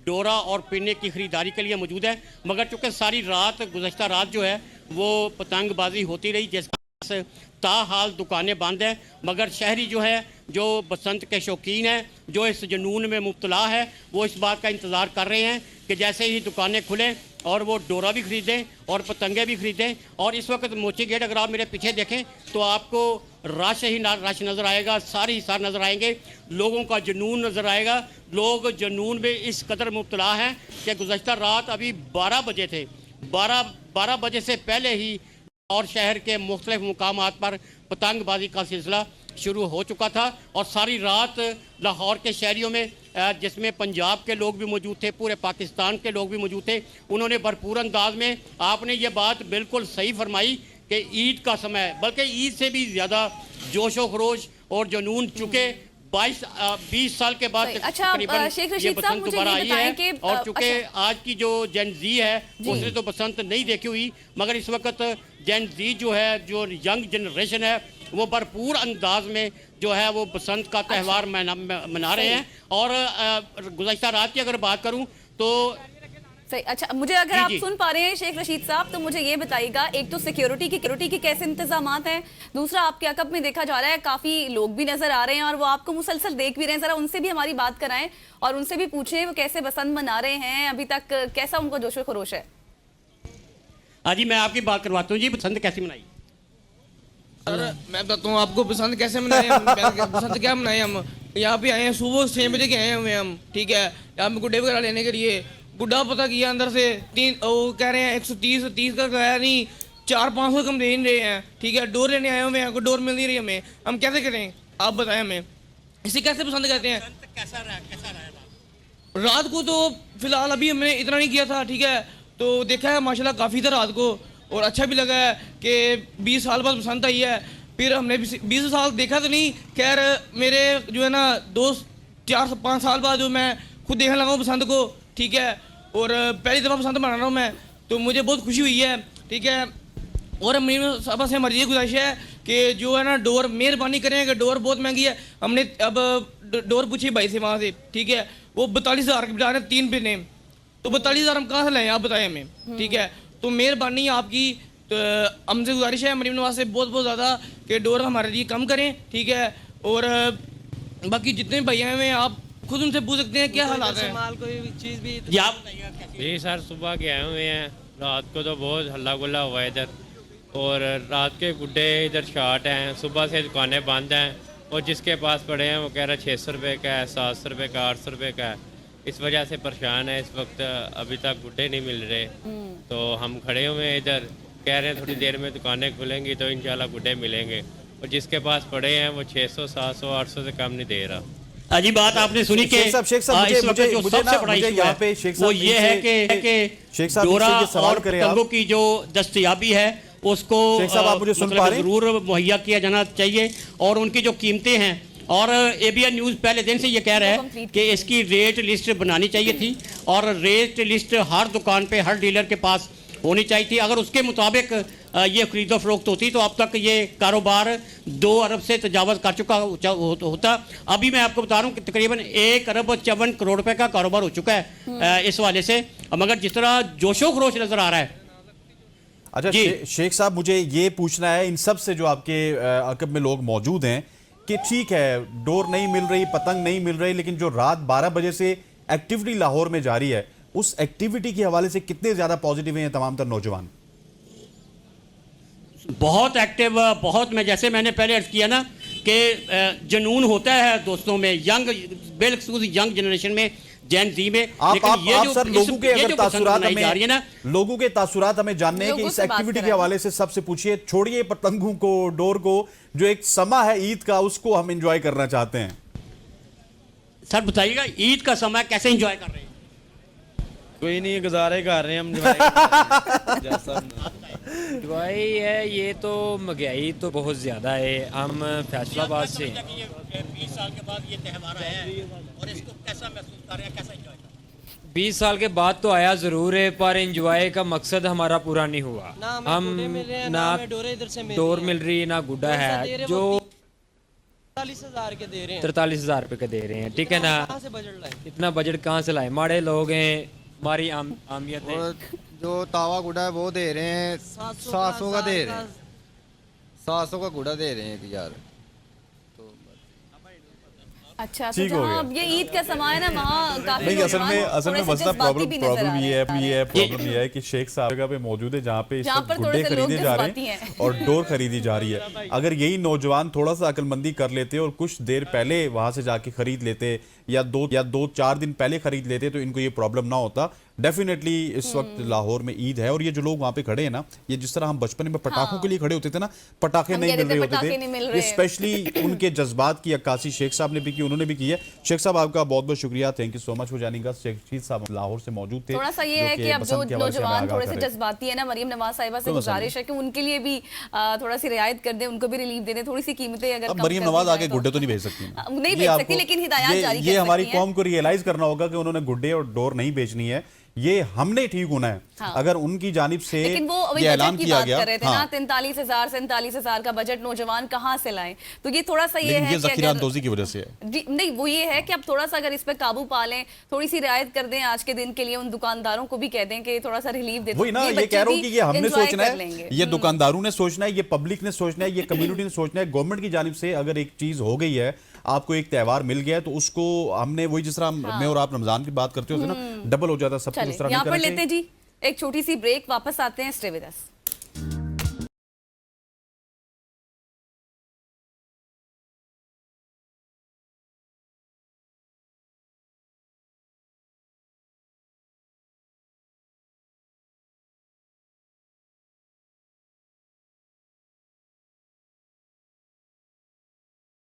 डोरा और पिन्ने की ख़रीदारी के लिए मौजूद है। मगर चूँकि सारी रात, गुज़श्ता रात जो है वो पतंगबाजी होती रही, जिससे ताहाल दुकानें बंद हैं। मगर शहरी जो है, जो बसंत के शौकीन हैं, जो इस जुनून में मुब्तला है, वो इस बात का इंतज़ार कर रहे हैं कि जैसे ही दुकानें खुलें और वो डोरा भी ख़रीदें और पतंगे भी ख़रीदें। और इस वक्त मोची गेट अगर आप मेरे पीछे देखें तो आपको रश नज़र आएगा, सारी सार नज़र आएंगे, लोगों का जुनून नज़र आएगा। लोग जुनून में इस कदर मुब्तला हैं कि गुज़श्ता रात अभी 12 बजे थे, 12 बजे से पहले ही और शहर के मुख्तलिफ मुकामात पर पतंगबाजी का सिलसिला शुरू हो चुका था। और सारी रात लाहौर के शहरियों में, जिसमें पंजाब के लोग भी मौजूद थे, पूरे पाकिस्तान के लोग भी मौजूद थे, उन्होंने भरपूर अंदाज में, आपने ये बात बिल्कुल सही फरमाई कि ईद का समय है, बल्कि ईद से भी ज़्यादा जोशो खरोश और जुनून, चूँकि 20 साल के बाद सही। अच्छा, तकरीबन शेख ये रशीद साहब, बसंत मुझे दोबारा ये आई बताएं है। कि, और चूंकि अच्छा। आज की जो जेन जी है जी। उसने तो बसंत नहीं देखी हुई, मगर इस वक्त जेन जी जो है, जो यंग जनरेशन है, वो भरपूर अंदाज में जो है वो बसंत का त्यौहार मना रहे हैं। और गुज़श्ता रात की अगर बात करूं तो सही। अच्छा, मुझे अगर जी, आप जी। सुन पा रहे हैं शेख रशीद साहब, तो मुझे ये बताइएगा, एक तो सिक्योरिटी के कैसे इंतजामात हैं, दूसरा आपके अकब में देखा जा रहा है काफी लोग भी नजर आ रहे हैं और वो आपको मुसलसल देख भी रहे हैं, जरा उनसे भी हमारी बात कराएं और उनसे भी पूछें वो कैसे बसंत मना रहे हैं, अभी तक कैसा उनको जोशो खरोश है। हाँ जी, मैं आपकी बात करवाता हूँ जी। बसंत कैसी मनाई? सर मैं बताता हूँ आपको बसंत कैसे मनाए हम। बसंत क्या मनाए, हम यहाँ पे आए हैं सुबह 6 बजे के आए हुए हैं हम, ठीक है। यहाँ पे गुड्डे वगैरह लेने के लिए गुड्डा पता किया अंदर से वो कह रहे हैं 130 का गया नहीं, 400-500 कम दे नहीं रहे हैं, ठीक है। डोर लेने आए हुए हैं, कोई डोर मिल नहीं रही हमें, हम कैसे करें आप बताएं हमें, इसे कैसे पसंद करते हैं। कैसा रहा रात को तो फिलहाल अभी हमने इतना नहीं किया था, ठीक है। तो देखा है माशाल्लाह काफ़ी था रात को और अच्छा भी लगा है कि 20 साल बाद बसंत आई है। फिर हमने 20 साल देखा तो नहीं, खैर मेरे जो है ना दोस्त 4-5 साल बाद जो मैं खुद देखने लगा हूँ बसंत को, ठीक है। और पहली दफ़ा बसंत मना रहा हूँ मैं, तो मुझे बहुत खुशी हुई है, ठीक है। और मेरी सबसे हमारी ये गुजारिश है कि जो है ना डोर मेहरबानी करें कि डोर बहुत महंगी है। हमने अब डोर पूछी भाई से वहाँ से, ठीक है, वो 42,000 के बता रहे हैं 3 पे नेम, तो 42,000 हम कहाँ से लाएं आप बताएं हमें, ठीक है। तो मेहरबानी आपकी, तो हमसे गुजारिश है मरीम नवाज से बहुत बहुत ज़्यादा कि डोर हमारे लिए कम करें, ठीक है। और बाकी जितने भैया हैं आप खुद उनसे पूछ सकते हैं क्या हालात हैं। जी आप बताइएगा कैसी? जी सर, सुबह के आए हुए हैं, रात को तो बहुत हल्ला गुल्ला हुआ है इधर, और रात के गुड्डे इधर शॉर्ट हैं, सुबह से दुकानें बंद हैं, और जिसके पास पड़े हैं वो कह रहा है 600 रुपये का है, 700 रुपये का, 800 रुपये का है। इस वजह से परेशान है इस वक्त, अभी तक गुड्डे नहीं मिल रहे, तो हम खड़े हुए हैं इधर, कह रहे हैं थोड़ी देर में दुकानें खुलेंगी तो इंशाल्लाह गुड्डे मिलेंगे, और जिसके पास पड़े हैं वो 600, 700, 800 से कम नहीं दे रहा। अजी बात आपने सुनी कि शेख साहब इस वक्त जो सबसे बड़ा इशू यहाँ है पे शेख वो साहब ये है शेख कि साहब डोरा इनसे ये सवाल और करें आप। पतंगों की जो दस्तयाबी है उसको शेख साहब, आप मुझे सुन पा रहे हैं? जरूर मुहैया किया जाना चाहिए, और उनकी जो कीमतें हैं, और एबीएन न्यूज़ पहले दिन से ये कह रहा है कि इसकी रेट लिस्ट बनानी चाहिए थी, और रेट लिस्ट हर दुकान पे हर डीलर के पास होनी चाहिए थी। अगर उसके मुताबिक ये खरीदो फरोख्त होती तो अब तक ये कारोबार 2 अरब से तजावज़ कर चुका होता। अभी मैं आपको बता रहा हूँ कि तकरीबन 1 अरब 54 करोड़ रुपए का कारोबार हो चुका है इस वाले से, मगर जिस तरह जोशो खरोश नज़र आ रहा है। अच्छा शेख साहब, मुझे ये पूछना है इन सब से जो आपके अकब में लोग मौजूद हैं कि ठीक है डोर नहीं मिल रही, पतंग नहीं मिल रही, लेकिन जो रात 12 बजे से एक्टिविटी लाहौर में जारी है, उस एक्टिविटी के हवाले से कितने ज्यादा पॉजिटिव हैं तमाम तर नौजवान? बहुत एक्टिव, बहुत, मैं जैसे मैंने पहले अर्ज किया ना कि जुनून होता है दोस्तों में, यंग बिल्कुल यंग जनरेशन में, जेन जी में। आप सर लोगों के अगर तासुरात जा रही है ना, लोगों के तासुरात हमें जानने हैं कि इस एक्टिविटी के हवाले से सबसे पूछिए, छोड़िए पतंगों को, डोर को, जो एक समा है ईद का उसको हम एंजॉय करना चाहते हैं। सर बताइएगा ईद का समय कैसे एंजॉय कर रहे हैं? कोई नहीं, गुजारे कर रहे हैं हम जैसा दवाई है, ये तो महंगाई तो बहुत ज़्यादा है। हम फैसलाबाद से 20 साल के बाद ये त्यौहार आया है और इसको कैसा महसूस कर रहे हैं, कैसा एंजॉय कर रहे हैं? 20 साल के बाद तो आया ज़रूर है, पर एंजॉय का मकसद हमारा पूरा नहीं हुआ। हम ना डोर मिल रही ना गुड्डा है, जो 43,000 के दे रहे हैं, 43,000 रुपये का दे रहे हैं, ठीक है ना। इतना बजट कहाँ से लाए, माड़े लोग हैं, हमारी आमियत है। जो तावा गुड़ा है वो दे रहे हैं 700 का दे रहे हैं, 700 का गुड़ा दे रहे हैं यार। अच्छा, तो जहाँ अब ये ईद का समय है ना, वहाँ काफी नहीं, असल में मसला प्रॉब्लम प्रॉब्लम ये है कि शेख साहब जगह पे मौजूद है जहाँ पे थोड़े गुड्डे से लोग खरीदे जा रहे हैं और डोर खरीदी जा रही है। अगर यही नौजवान थोड़ा सा अक्लमंदी कर लेते और कुछ देर पहले वहां से जाके खरीद लेते या 2-4 दिन पहले खरीद लेते तो इनको ये प्रॉब्लम ना होता। डेफिनेटली इस वक्त लाहौर में ईद है और ये जो लोग वहां पे खड़े हैं ना, ये जिस तरह हम बचपन में पटाखों के लिए खड़े होते थे ना, पटाखे हम नहीं कह रहे मिल रहे थे, होते पटाखे नहीं मिल थे, रहे। स्पेशली उनके जज्बात की अक्कासी शेख साहब ने भी की, उन्होंने भी की है। शेख साहब आपका बहुत बहुत शुक्रिया, thank you so much for joining us. Sheikh Rashid साहब लाहौर से मौजूद थे। थोड़ा सा ये है कि अब जो नौजवान थोड़े से जज्बाती है ना, मरियम नवाज साहिबा से गुजारिश है कि उनके लिए भी थोड़ा सी रियायत कर दें, उनको भी रिलीफ दे दें, थोड़ी सी कीमतें अगर अब कम मरियम कर दी नवाज जाए आगे गुड्डे तो नहीं भेज सकती ना। नहीं ये भेज आपको- सकती, लेकिन हिदायत जारी ये कर हमारी सकती हैं। कौम को रियलाइज करना होगा कि उन्होंने गुड्डे और डोर नहीं बेचनी है, ये हमने ठीक होना है। हाँ। अगर उनकी जानिब से लेकिन वो अभी ये बजट ऐलान की किया बात गया, कर रहे थे हाँ, ना, 43,000 47,000 का बजट नौजवान कहाँ से लाएं, तो ये थोड़ा सा ये लेकिन है ये कि जखीरा अगर अंदोजी की वजह से है। नहीं, वो ये है कि अब थोड़ा सा अगर इस पे काबू पा लें, थोड़ी सी रियायत कर दें आज के दिन के लिए, उन दुकानदारों को भी कह दें कि थोड़ा सा रिलीफ दे दो। वही ना, ये बच्चे कह रहा हूँ भी कि ये हमने enjoy सोचना कर है, लेंगे। ये दुकानदारों ने सोचना है, ये पब्लिक ने सोचना है, ये कम्युनिटी ने सोचना है। गवर्नमेंट की जानिब से अगर एक चीज हो गई है, आपको एक त्यौहार मिल गया है, तो उसको हमने वही जिस तरह मैं और आप रमजान की बात करते होते ना, डबल हो जाता, सब कुछ उस तरह चले यहाँ नहीं पर करना लेते हैं जी एक छोटी सी ब्रेक, वापस आते हैं, stay with us.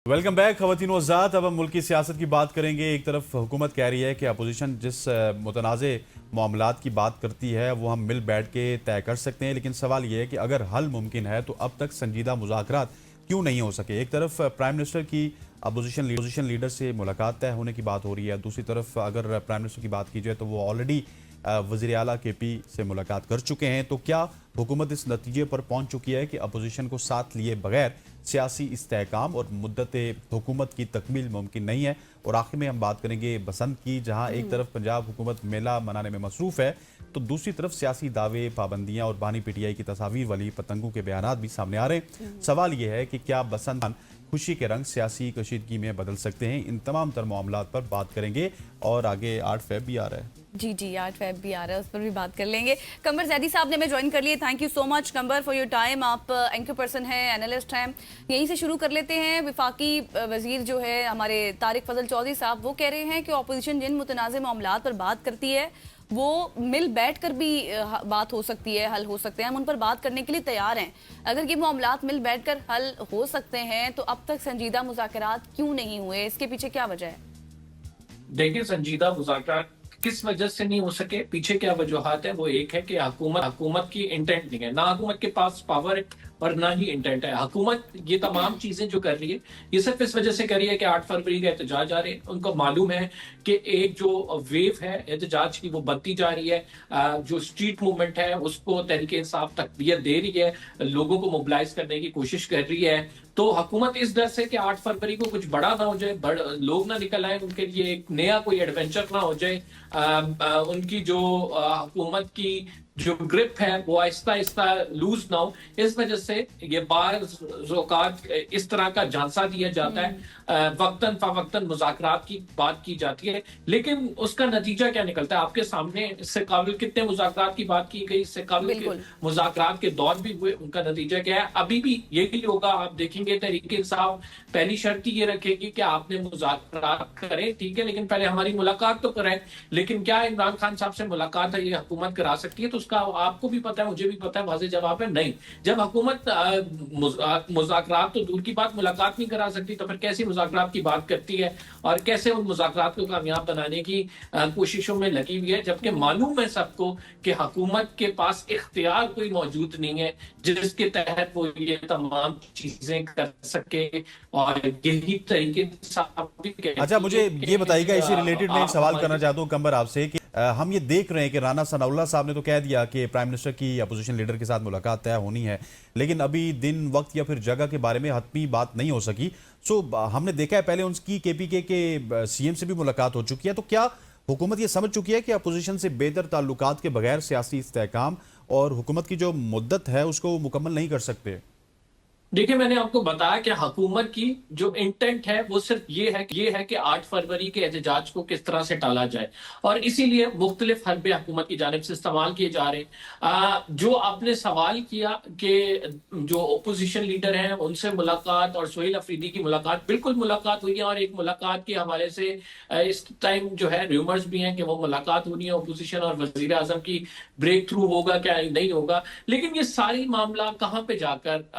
Welcome back खवातीन व ज़ात। अब हम मुल्क की सियासत की बात करेंगे। एक तरफ हुकूमत कह रही है कि अपोजिशन जिस मुतनाज़े मामलात की बात करती है वो हम मिल बैठ के तय कर सकते हैं, लेकिन सवाल ये है कि अगर हल मुमकिन है तो अब तक संजीदा मुज़ाकरात क्यों नहीं हो सके। एक तरफ प्राइम मिनिस्टर की अपोजिशन लीडर से मुलाकात तय होने की बात हो रही है, दूसरी तरफ अगर प्राइम मिनिस्टर की बात की जाए तो वो ऑलरेडी वज़ीर आला KP से मुलाकात कर चुके हैं। तो क्या हुकूमत इस नतीजे पर पहुंच चुकी है कि अपोजिशन को साथ लिए बगैर सियासी इस्तेहकाम और मुद्दत हुकूमत की तकमील मुमकिन नहीं है। और आखिर में हम बात करेंगे बसंत की, जहां एक तरफ पंजाब हुकूमत मेला मनाने में मसरूफ़ है तो दूसरी तरफ सियासी दावे, पाबंदियां और बानी PTI की तस्वीर वाली पतंगों के बयानात भी सामने आ रहे हैं। सवाल यह है कि क्या बसंत खुशी के रंग सियासी कशीदगी में बदल सकते हैं। इन तमाम तर मामलात पर बात करेंगे और आगे 8 फेब भी आ रहा है। जी 8 फेब भी आ रहा है, उस पर भी बात कर लेंगे। कंबर जैदी साहब ने हमें ज्वाइन कर लिए, थैंक यू सो मच कंबर फॉर योर टाइम। आप एंकर पर्सन हैं, एनालिस्ट हैं। यहीं से शुरू कर लेते हैं। विफाकी वजीर जो है हमारे तारिक फजल चौधरी साहब, वो कह रहे हैं कि अपोजिशन जिन मुतनाज़ मामलात पर बात करती है वो मिल बैठ कर भी बात हो सकती है, हल हो सकते हैं, हम उन पर बात करने के लिए तैयार हैं। अगर ये मामलात मिल बैठ कर हल हो सकते हैं तो अब तक संजीदा मुज़ाकरात क्यों नहीं हुए, इसके पीछे क्या वजह है? देखिए, संजीदा मुज़ाकरात किस वजह से नहीं हो सके, पीछे क्या वजूहात है। वो एक है कि हुकूमत की इंटेंट नहीं है, ना हुकूमत के पास पावर है और ना ही इंटेंट है। हुकूमत ये तमाम चीजें जो कर रही है ये सिर्फ इस वजह से कर रही है कि 8 फरवरी का एहतजाज आ रहे हैं। उनको मालूम है कि एक जो वेव है एहतजाज की वो बढ़ती जा रही है, जो स्ट्रीट मूवमेंट है उसको तहरीके इंसाफ तकबीयत दे रही है, लोगों को मोबिलाइज करने की कोशिश कर रही है। तो हुकूमत इस डर से कि 8 फरवरी को कुछ बड़ा ना हो जाए, लोग ना निकल आए, उनके लिए एक नया कोई एडवेंचर ना हो जाए, उनकी जो हुकूमत की जो ग्रिप है वो आहिस्ता आहिस्ता लूज ना हो, इस वजह से ये बार इस तरह का झांसा दिया जाता है, वक्तन फवक्तन मुज़ाकरात की बात की जाती है, लेकिन उसका नतीजा क्या निकलता है आपके सामने। इससे काबिल कितने मुज़ाकरात की बात की गई, इससे काबिल मुज़ाकरात के दौर भी हुए, उनका नतीजा क्या है, अभी भी यही होगा। आप देखेंगे तहरीके इंसाफ पहली शर्त ये रखेगी कि आपने मुज़ाकरात करें, ठीक है, लेकिन पहले हमारी मुलाकात तो कराएं। लेकिन क्या इमरान खान साहब से मुलाकात है ये हुकूमत करा सकती है? तो उसका आपको भी पता है, मुझे भी पता है, वाज़ेह जवाब है नहीं। जब हुकूमत मुज़ाकरात तो दूर की बात, मुलाकात नहीं करा सकती, तो फिर कैसी मुज़ाकरात की बात करती है और कैसे उन मुज़ाकरात को कामयाब बनाने की कोशिशों में लगी हुई है, जबकि मालूम है सबको कि हुकूमत के पास इख्तियार कोई मौजूद नहीं है जिसके तहत वो ये तमाम चीजें कर सके। और यही तरीके अच्छा, मुझे ये बताइएगा, इसी रिलेटेड मैं एक सवाल करना चाहता हूँ कंबर आपसे कि हम ये देख रहे हैं कि राना सनाउल्लाह साहब ने तो कह दिया कि प्राइम मिनिस्टर की अपोजिशन लीडर के साथ मुलाकात तय होनी है, लेकिन अभी दिन, वक्त या फिर जगह के बारे में हतमी बात नहीं हो सकी। सो हमने देखा है पहले उनकी KPK के CM से भी मुलाकात हो चुकी है। तो क्या हुकूमत ये समझ चुकी है कि अपोजिशन से बेहतर ताल्लुकात के बगैर सियासी इस्तेहकाम और हुकूमत की जो मुद्दत है उसको मुकम्मल नहीं कर सकते? देखिए, मैंने आपको बताया कि हुकूमत की जो इंटेंट है वो सिर्फ ये है कि 8 फरवरी के एहतजाज को किस तरह से टाला जाए, और इसीलिए मुख्तलिफ हरबे हुकूमत की जानिब से इस्तेमाल किए जा रहे हैं। जो आपने सवाल किया कि जो ओपोजिशन लीडर हैं उनसे मुलाकात और सोहेल अफरीदी की मुलाकात, बिल्कुल मुलाकात हुई है, और एक मुलाकात के हवाले से इस टाइम जो है र्यूमर्स भी हैं कि वो मुलाकात होनी है ओपोजिशन और वजीर आजम की, ब्रेक थ्रू होगा क्या नहीं होगा, लेकिन ये सारी मामला कहाँ पे जाकर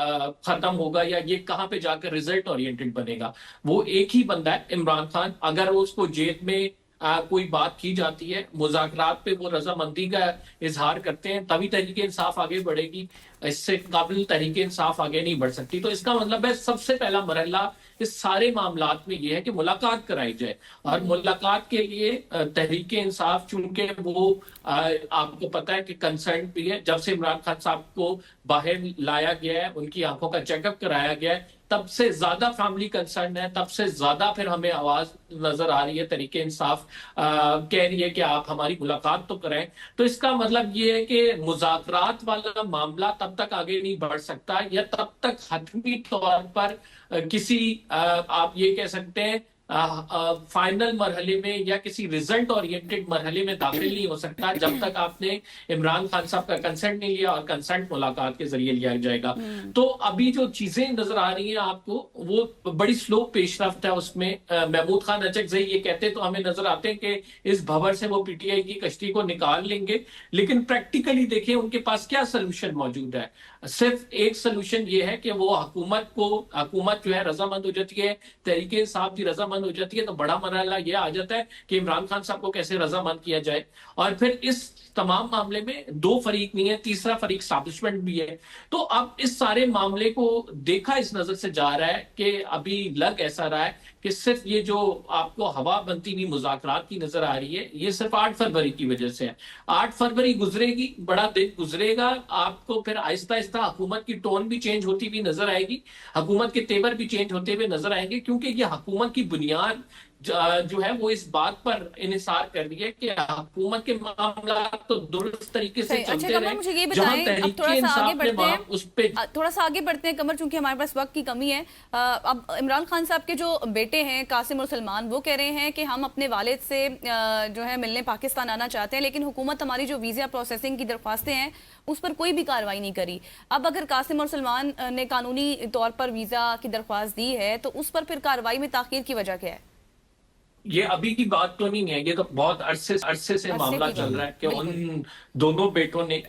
खत्म होगा या ये कहां पे जाकर रिजल्ट ओरिएंटेड बनेगा, वो एक ही बंदा है, इमरान खान। अगर उसको जेल में कोई बात की जाती है, मुज़ाकरात पे वो रजामंदी का इजहार करते हैं, तभी तहरीक इंसाफ आगे बढ़ेगी, इससे काबिल तहरीक इंसाफ आगे नहीं बढ़ सकती। तो इसका मतलब है सबसे पहला मरहला इस सारे मामलात में ये है कि मुलाकात कराई जाए, और मुलाकात के लिए तहरीक इंसाफ, चूंकि वो आपको पता है कि कंसर्न भी है, जब से इमरान खान साहब को बाहर लाया गया है, उनकी आंखों का चेकअप कराया गया है, तब से ज्यादा फैमिली कंसर्न है, तब से ज्यादा फिर हमें आवाज नजर आ रही है, तरीके इंसाफ कह रही है कि आप हमारी मुलाकात तो करें। तो इसका मतलब ये है कि मुज़ाकरात वाला मामला तब तक आगे नहीं बढ़ सकता या तब तक हतमी तौर पर किसी आप ये कह सकते हैं फाइनल मरहले में या किसी रिजल्ट ओरिएंटेड मरहले में दाखिल नहीं हो सकता जब तक आपने इमरान खान साहब का कंसेंट नहीं लिया, और कंसेंट मुलाकात के जरिए लिया जाएगा। तो अभी जो चीजें नजर आ रही हैं आपको, वो बड़ी स्लो पेशरफ्त है उसमें। महमूद खान अचकज़ई ये कहते तो हमें नजर आते हैं कि इस भंवर से वो पीटीआई की कश्ती को निकाल लेंगे, लेकिन प्रैक्टिकली देखें उनके पास क्या सोल्यूशन मौजूद है। सिर्फ एक सोल्यूशन ये है कि वो हुकूमत जो है रजामंद हो जाती है, तहरीके इंसाफ की रजामंद हो जाती है, तो बड़ा मरहला ये आ जाता है कि इमरान खान साहब को कैसे रजामंद किया जाए। और फिर इस तमाम मामले में दो फरीक नहीं है, तीसरा फरीक एस्टैब्लिशमेंट भी है। तो अब इस सारे मामले को देखा इस नजर से जा रहा है कि अभी लग ऐसा रहा है कि सिर्फ ये जो आपको हवा बनती हुई मुज़ाकरात की नजर आ रही है, ये सिर्फ 8 फरवरी की वजह से है। 8 फरवरी गुजरेगी, बड़ा दिन गुजरेगा, आपको फिर आहिस्ता आहिस्ता हुकूमत की टोन भी चेंज होती हुई नजर आएगी, हुकूमत के तेवर भी चेंज होते हुए नजर आएंगे, क्योंकि ये हुकूमत की बुनियाद जो है वो इस बात पर इन्हिसार कर रही है कि हुकूमत के मामला तो दुरुस्त तरीके से चलते रहे। मुझे ये बताएं, अब थोड़ा सा आगे बढ़ते हैं, कमर, चूंकि हमारे पास वक्त की कमी है। अब इमरान खान साहब के जो बेटे हैं कासिम और सलमान, वो कह रहे हैं कि हम अपने वालिद से जो है मिलने पाकिस्तान आना चाहते हैं, लेकिन हुकूमत हमारी जो वीजा प्रोसेसिंग की दरख्वास्तें हैं उस पर कोई भी कार्रवाई नहीं करी। अब अगर कासिम और सलमान ने कानूनी तौर पर वीजा की दरख्वास्त दी है तो उस पर फिर कार्रवाई में ताखीर की वजह क्या है? ये अभी की बात तो नहीं है, ये तो बहुत अरसे से मामला चल रहा है कि उन दोनों बेटों ने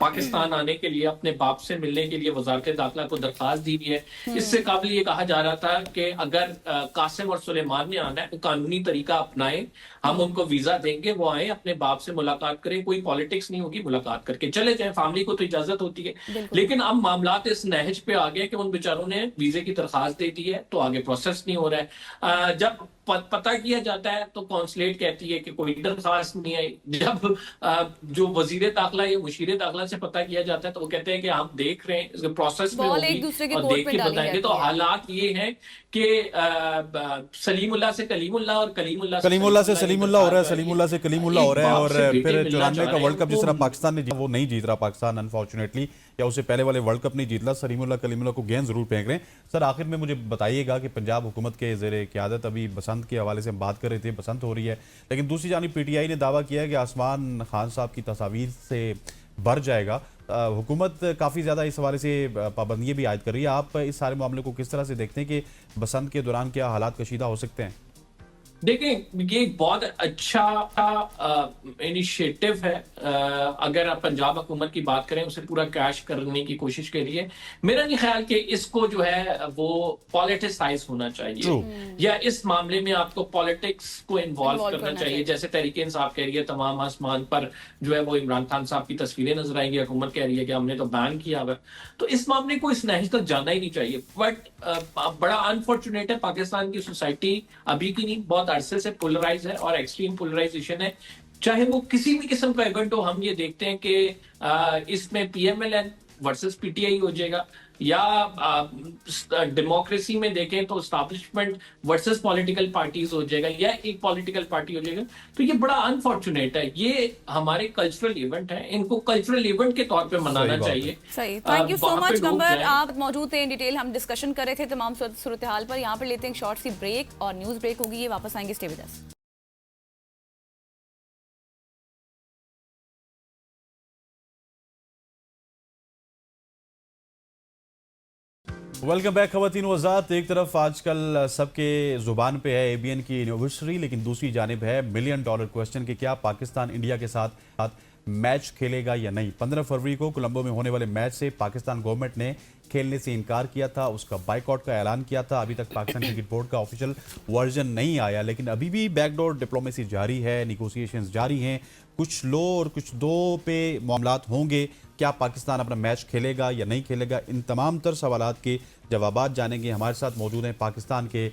पाकिस्तान आने के लिए अपने बाप से मिलने के लिए वजारत दाखिला को दरखास्त दी हुई है। इससे काबिल ये कहा जा रहा था कि अगर कासिम और सुलेमान ने आना है तो कानूनी तरीका अपनाएं, हम उनको वीजा देंगे, वो आए अपने बाप से मुलाकात करें, कोई पॉलिटिक्स नहीं होगी, मुलाकात करके चले जाएं, फैमिली को तो इजाजत होती है। लेकिन अब मामला इस नहज पे आ गए कि उन बेचारों ने वीजे की दरखास्त दे दी है तो आगे प्रोसेस नहीं हो रहा है। जब पता किया जाता है तो कौंसलेट कहती है कि कोई दरखास्त नहीं आई। जब जो वजीर दाखिला या मुशीर दाखिला से पता किया जाता है तो वो कहते हैं कि हम देख रहे हैं, इसके प्रोसेस में होगी और देख के बताएंगे। तो हालात ये हैं कि सलीमुल्लाह से कलीमुल्लाह और कलीमुल्लाह से सलीमुल्लाह हो रहा है, सलीमुल्लाह से कलीमुल्लाह हो रहा है। और फिर 94 का वर्ल्ड कप जिस तरह पाकिस्तान ने वो नहीं जीत रहा पाकिस्तान अनफॉर्चुनेटली, या उससे पहले वाले वर्ल्ड कप नहीं जीतला, सलीमुल्लाह कलीमुल्लाह को गेंद जरूर फेंक रहे हैं। सर आखिर में मुझे बताइएगा कि पंजाब हुकूमत के ज़ेरे क़यादत अभी बसंत के हवाले से हम बात कर रहे थे, बसंत हो रही है, लेकिन दूसरी जानिब पीटीआई ने दावा किया है कि आसमान खान साहब की तस्वीर से भर जाएगा। हुकूमत काफ़ी ज़्यादा इस हवाले से पाबंदियाँ भी आयद कर रही है। आप इस सारे मामले को किस तरह से देखते हैं कि बसंत के दौरान क्या हालात कशीदा हो सकते हैं? देखें, ये बहुत अच्छा इनिशिएटिव है। अगर आप पंजाब हुकूमत की बात करें, उसे पूरा कैश करने की कोशिश के लिए मेरा नहीं ख्याल कि इसको जो है वो पॉलिटिसाइज होना चाहिए या इस मामले में आपको पॉलिटिक्स को इन्वॉल्व करना चाहिए। जैसे तहरीक इंसाफ कह रही है तमाम आसमान पर जो है वो इमरान खान साहब की तस्वीरें नजर आएंगी, हुकूमत कह रही है कि हमने तो बैन किया हुआ, तो इस मामले को इस नहज तक जाना ही नहीं चाहिए। बट बड़ा अनफॉर्चुनेट है, पाकिस्तान की सोसाइटी अभी की नहीं बहुत अरसे से पोलराइज है और एक्सट्रीम पोलराइजेशन है, चाहे वो किसी भी किस्म का इवेंट हो। हम ये देखते हैं कि इसमें पीएमएलएन वर्सेस पीटीआई हो जाएगा, या डेमोक्रेसी में देखें तो स्टैब्लिशमेंट वर्सेस पॉलिटिकल पार्टीज हो जाएगा या एक पॉलिटिकल पार्टी हो जाएगा। तो ये बड़ा अनफॉर्चुनेट है। ये हमारे कल्चरल इवेंट है, इनको कल्चरल इवेंट के तौर पे मनाना चाहिए। सही, थैंक यू सो वहाँ पे मच लोग कंबर, जाएं। आप मौजूद थे, इन डिटेल हम डिस्कशन कर रहे थे तमाम सूरत हाल पर। यहाँ पर लेते हैं एक शॉर्ट सी ब्रेक और न्यूज ब्रेक होगी, ये वापस आएंगे, stay with us. Welcome back खवातीन वज़ात। एक तरफ आजकल सबके ज़ुबान पे है एबीएन की एनिवर्सरी, लेकिन दूसरी जानिब है $1 मिलियन क्वेश्चन कि क्या पाकिस्तान इंडिया के साथ मैच खेलेगा या नहीं। 15 फरवरी को कोलंबो में होने वाले मैच से पाकिस्तान गवर्नमेंट ने खेलने से इनकार किया था, उसका बाइकआउट का ऐलान किया था। अभी तक पाकिस्तान क्रिकेट बोर्ड का ऑफिशियल वर्जन नहीं आया, लेकिन अभी भी बैकडोर डिप्लोमेसी जारी है, निगोसिएशंस जारी हैं। कुछ लो और कुछ दो पे मामलात होंगे। क्या पाकिस्तान अपना मैच खेलेगा या नहीं खेलेगा, इन तमाम तर सवालात के जवाबात जानेंगे। हमारे साथ मौजूद हैं पाकिस्तान के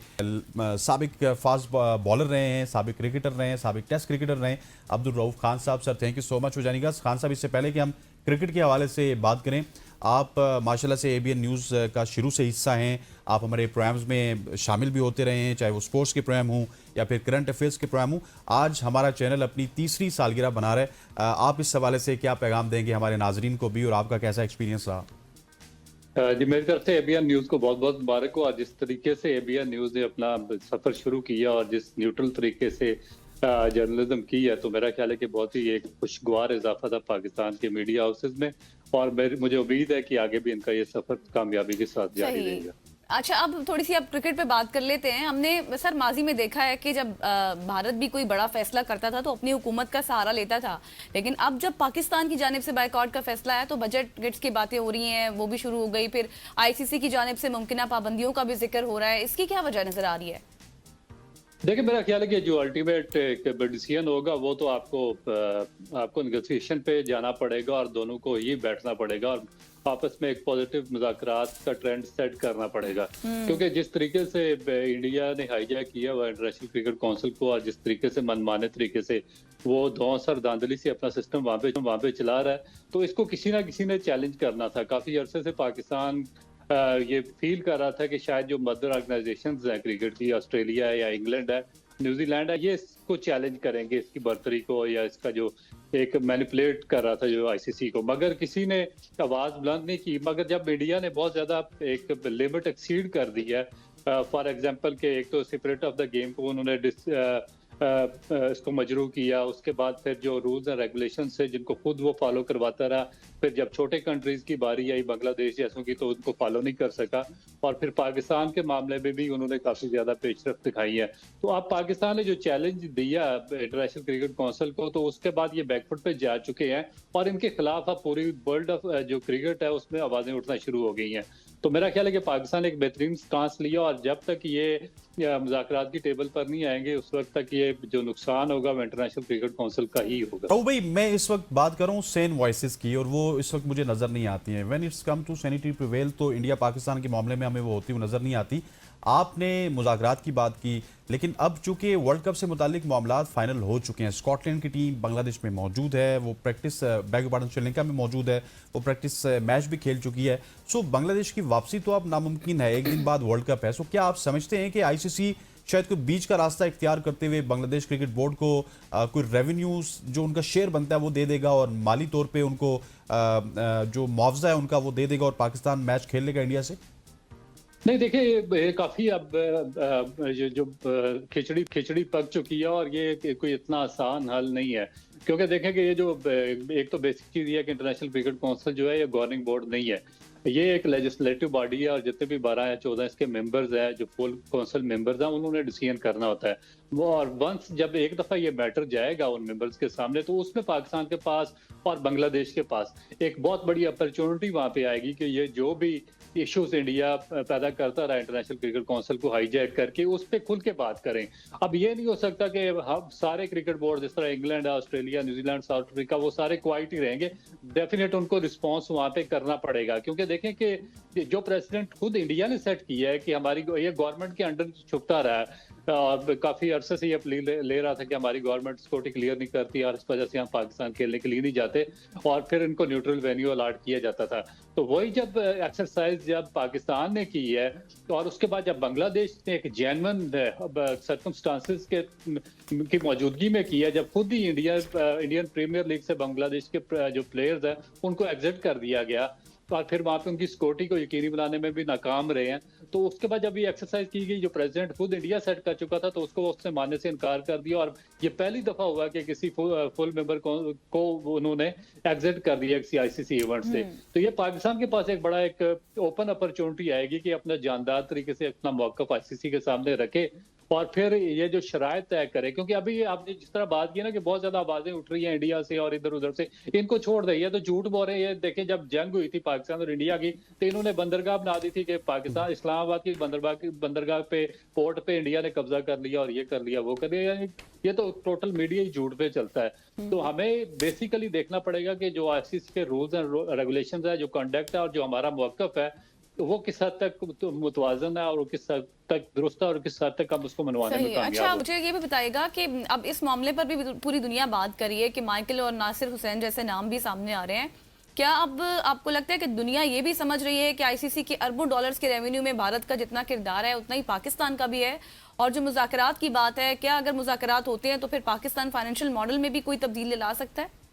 साबिक फास्ट बॉलर रहे हैं, साबिक क्रिकेटर रहे हैं, साबिक टेस्ट क्रिकेटर रहे हैं, अब्दुल रऊफ खान साहब। Sir thank you so much for joining अस। खान साहब, इससे पहले कि हम क्रिकेट के हवाले से बात करें, आप माशाल्लाह से एबीएन न्यूज़ का शुरू से हिस्सा हैं। आप हमारे प्रोग्राम्स में शामिल भी होते रहे हैं, चाहे वो स्पोर्ट्स के प्रोग्राम हों या फिर करंट अफेयर्स के प्रोग्राम हों। आज हमारा चैनल अपनी 3री सालगिरह बना रहा है। आप इस हवाले से क्या पैगाम देंगे हमारे नाजरीन को भी, और आपका कैसा एक्सपीरियंस रहा? जी, मेरी तरफ से एबीएन न्यूज़ को बहुत बहुत मुबारक हो। और जिस तरीके से एबीएन न्यूज़ ने अपना सफ़र शुरू किया और जिस न्यूट्रल तरीके से जर्नलिज्म की है, तो मेरा ख्याल है कि बहुत ही एक खुशगवार इजाफा था पाकिस्तान के मीडिया हाउसेज में। और मुझे उम्मीद है कि आगे भी इनका ये सफ़र कामयाबी के साथ जारी रहेगा। अच्छा, अब थोड़ी सी अब क्रिकेट पे बात कर लेते हैं। हमने सर माजी में देखा है कि जब भारत भी कोई बड़ा फैसला करता था तो अपनी हुकूमत का सहारा लेता था, लेकिन अब जब पाकिस्तान की जानिब से बायकॉट का फैसला है तो बजट गिट्स की बातें हो रही हैं, वो भी शुरू हो गई। फिर आईसीसी की जानिब से मुमकिन पाबंदियों का भी जिक्र हो रहा है। इसकी क्या वजह नजर आ रही है? देखिए, मेरा ख्याल है कि जो अल्टीमेट डिसीजन होगा वो तो आपको नेगोशिएशन पे जाना पड़ेगा और दोनों को ही बैठना पड़ेगा और आपस में एक पॉजिटिव मुज़ाकरात का ट्रेंड सेट करना पड़ेगा। क्योंकि जिस तरीके से इंडिया ने हाईजैक किया हुआ इंटरनेशनल क्रिकेट काउंसिल को और जिस तरीके से मनमाने तरीके से वो धौंसर धांधली से अपना सिस्टम वहाँ पे चला रहा है, तो इसको किसी ना किसी ने चैलेंज करना था। काफी अरसे से पाकिस्तान ये फील कर रहा था कि शायद जो मदर ऑर्गेनाइजेशंस हैं क्रिकेट की, ऑस्ट्रेलिया है या इंग्लैंड है, न्यूजीलैंड है, ये इसको चैलेंज करेंगे, इसकी बर्तरी को या इसका जो एक मैनिपुलेट कर रहा था जो आईसीसी को, मगर किसी ने आवाज बुलंद नहीं की। मगर जब मीडिया ने बहुत ज्यादा एक लिमिट एक्सीड कर दी है, फॉर एग्जांपल के एक तो स्पिरिट ऑफ द गेम को उन्होंने इसको मजरू किया, उसके बाद फिर जो रूल्स एंड रेगुलेशन है जिनको खुद वो फॉलो करवाता रहा, फिर जब छोटे कंट्रीज की बारी आई बांग्लादेश जैसों की तो उनको फॉलो नहीं कर सका, और फिर पाकिस्तान के मामले में भी उन्होंने काफी ज्यादा पेशरफ्त दिखाई है। तो अब पाकिस्तान ने जो चैलेंज दिया इंटरनेशनल क्रिकेट काउंसिल को, तो उसके बाद ये बैकफुट पे जा चुके हैं और इनके खिलाफ अब पूरी वर्ल्ड ऑफ जो क्रिकेट है उसमें आवाजें उठना शुरू हो गई हैं। तो मेरा ख्याल है कि पाकिस्तान ने एक बेहतरीन स्टांस लिया और जब तक ये मुज़ाकरात की टेबल पर नहीं आएंगे उस वक्त तक ये जो नुकसान होगा वो इंटरनेशनल क्रिकेट काउंसिल का ही होगा। तो भाई मैं इस वक्त बात कर रहा हूँ सेन वॉइसेस की, और वो इस वक्त मुझे नजर नहीं आती हैं। When it's come to sanitary prevail तो इंडिया पाकिस्तान के मामले में हमें वो होती हुई नजर नहीं आती। आपने मुज़ाकरात की बात की, लेकिन अब चूंकि वर्ल्ड कप से मुतालिक मामलात फाइनल हो चुके हैं, स्कॉटलैंड की टीम बांग्लादेश में मौजूद है, वो प्रैक्टिस श्रीलंका में मौजूद है, वो प्रैक्टिस मैच भी खेल चुकी है। सो बांग्लादेश की वापसी तो अब नामुमकिन है, एक दिन बाद वर्ल्ड कप है। सो क्या आप समझते हैं कि आईसीसी शायद कोई बीच का रास्ता इख्तियार करते हुए बांग्लादेश क्रिकेट बोर्ड को कोई रेवेन्यूज जो उनका शेयर बनता है वो दे देगा और माली तौर पे उनको जो मुआवजा है उनका वो दे देगा और पाकिस्तान मैच खेल लेगा इंडिया से? नहीं, देखिए काफी अब जो खिचड़ी पक चुकी है और ये कोई इतना आसान हल नहीं है, क्योंकि देखें कि ये जो एक तो बेसिक चीज ये है कि इंटरनेशनल क्रिकेट काउंसिल जो है ये गवर्निंग बोर्ड नहीं है, ये एक लेजिस्लेटिव बॉडी है और जितने भी 12 या 14 इसके मेंबर्स हैं जो फुल काउंसिल मेंबर्स हैं उन्होंने डिसीजन करना होता है वो। और वंस जब एक दफा ये मैटर जाएगा उन मेंबर्स के सामने तो उसमें पाकिस्तान के पास और बांग्लादेश के पास एक बहुत बड़ी अपॉर्चुनिटी वहां पे आएगी कि ये जो भी इश्यूज इंडिया पैदा करता रहा इंटरनेशनल क्रिकेट काउंसिल को हाईजैक करके उस पर खुल के बात करें। अब ये नहीं हो सकता कि हम सारे क्रिकेट बोर्ड जिस तरह England, Australia, New Zealand, south Africa वो सारे क्वाइट ही रहेंगे। डेफिनेट उनको रिस्पॉन्स वहां पे करना पड़ेगा, क्योंकि देखें कि जो प्रेसिडेंट खुद इंडिया ने सेट किया है कि हमारी ये गवर्नमेंट के अंडर छुपता रहा है, काफ़ी अरसे से ये अपील ले रहा था कि हमारी गवर्नमेंट सिक्योरिटी क्लियर नहीं करती और इस वजह से हम पाकिस्तान खेलने के लिए नहीं जाते, और फिर इनको न्यूट्रल वेन्यू अलॉट किया जाता था। तो वही जब एक्सरसाइज जब पाकिस्तान ने की है, तो और उसके बाद जब बांग्लादेश ने एक जेन्युइन सर्कमस्टांसेस की मौजूदगी में की है, जब खुद ही इंडियन प्रीमियर लीग से बांग्लादेश के जो प्लेयर्स हैं उनको एग्जिट कर दिया गया, और फिर वहाँ पे उनकी सिक्योरिटी को यकीनी बनाने में भी नाकाम रहे हैं। तो उसके बाद जब ये एक्सरसाइज की गई, जो प्रेसिडेंट खुद इंडिया सेट कर चुका था, तो उसको उससे मानने से इनकार कर दिया, और ये पहली दफा हुआ कि किसी फुल मेंबर को उन्होंने एग्जिट कर दिया किसी आईसीसी इवेंट से। तो ये पाकिस्तान के पास एक बड़ा एक ओपन अपॉर्चुनिटी आएगी कि अपना जानदार तरीके से अपना मौक़िफ़ आईसीसी के सामने रखे और फिर ये जो शराइत तय करे। क्योंकि अभी आपने जिस तरह बात की ना कि बहुत ज्यादा आवाजें उठ रही हैं इंडिया से और इधर उधर से, इनको छोड़ दे, ये तो झूठ बोल रहे हैं। ये देखें, जब जंग हुई थी पाकिस्तान और इंडिया की, तो इन्होंने बंदरगाह बना दी थी कि पाकिस्तान इस्लामाबाद की बंदरगाह पे, पोर्ट पे इंडिया ने कब्जा कर लिया और ये कर लिया वो कर लिया। ये तो टोटल मीडिया ही झूठ पे चलता है। तो हमें बेसिकली देखना पड़ेगा कि जो आईसीसी के रूल्स एंड रेगुलेशंस है, जो कंडक्ट है और जो हमारा मौक़िफ़ है, तो वो किस हद तक मुतवाज़न है और वो किस हद तक दुरुस्त है और किस हद तक हम उसको मनवाने में कामयाब अच्छा, हो। मुझे ये भी बताएगा कि अब इस मामले पर भी पूरी दुनिया बात कर रही है कि माइकल और नासिर हुसैन जैसे नाम भी सामने आ रहे हैं। क्या अब आपको लगता है कि दुनिया ये भी समझ रही है कि आईसीसी के अरबों डॉलर्स के रेवेन्यू में भारत का जितना किरदार है उतना ही पाकिस्तान का भी है? और जो मुज़ाकरात की बात है, क्या अगर मुज़ाकरात होते हैं तो फिर पाकिस्तान फाइनेंशियल मॉडल में भी कोई तब्दीली ला सकता है?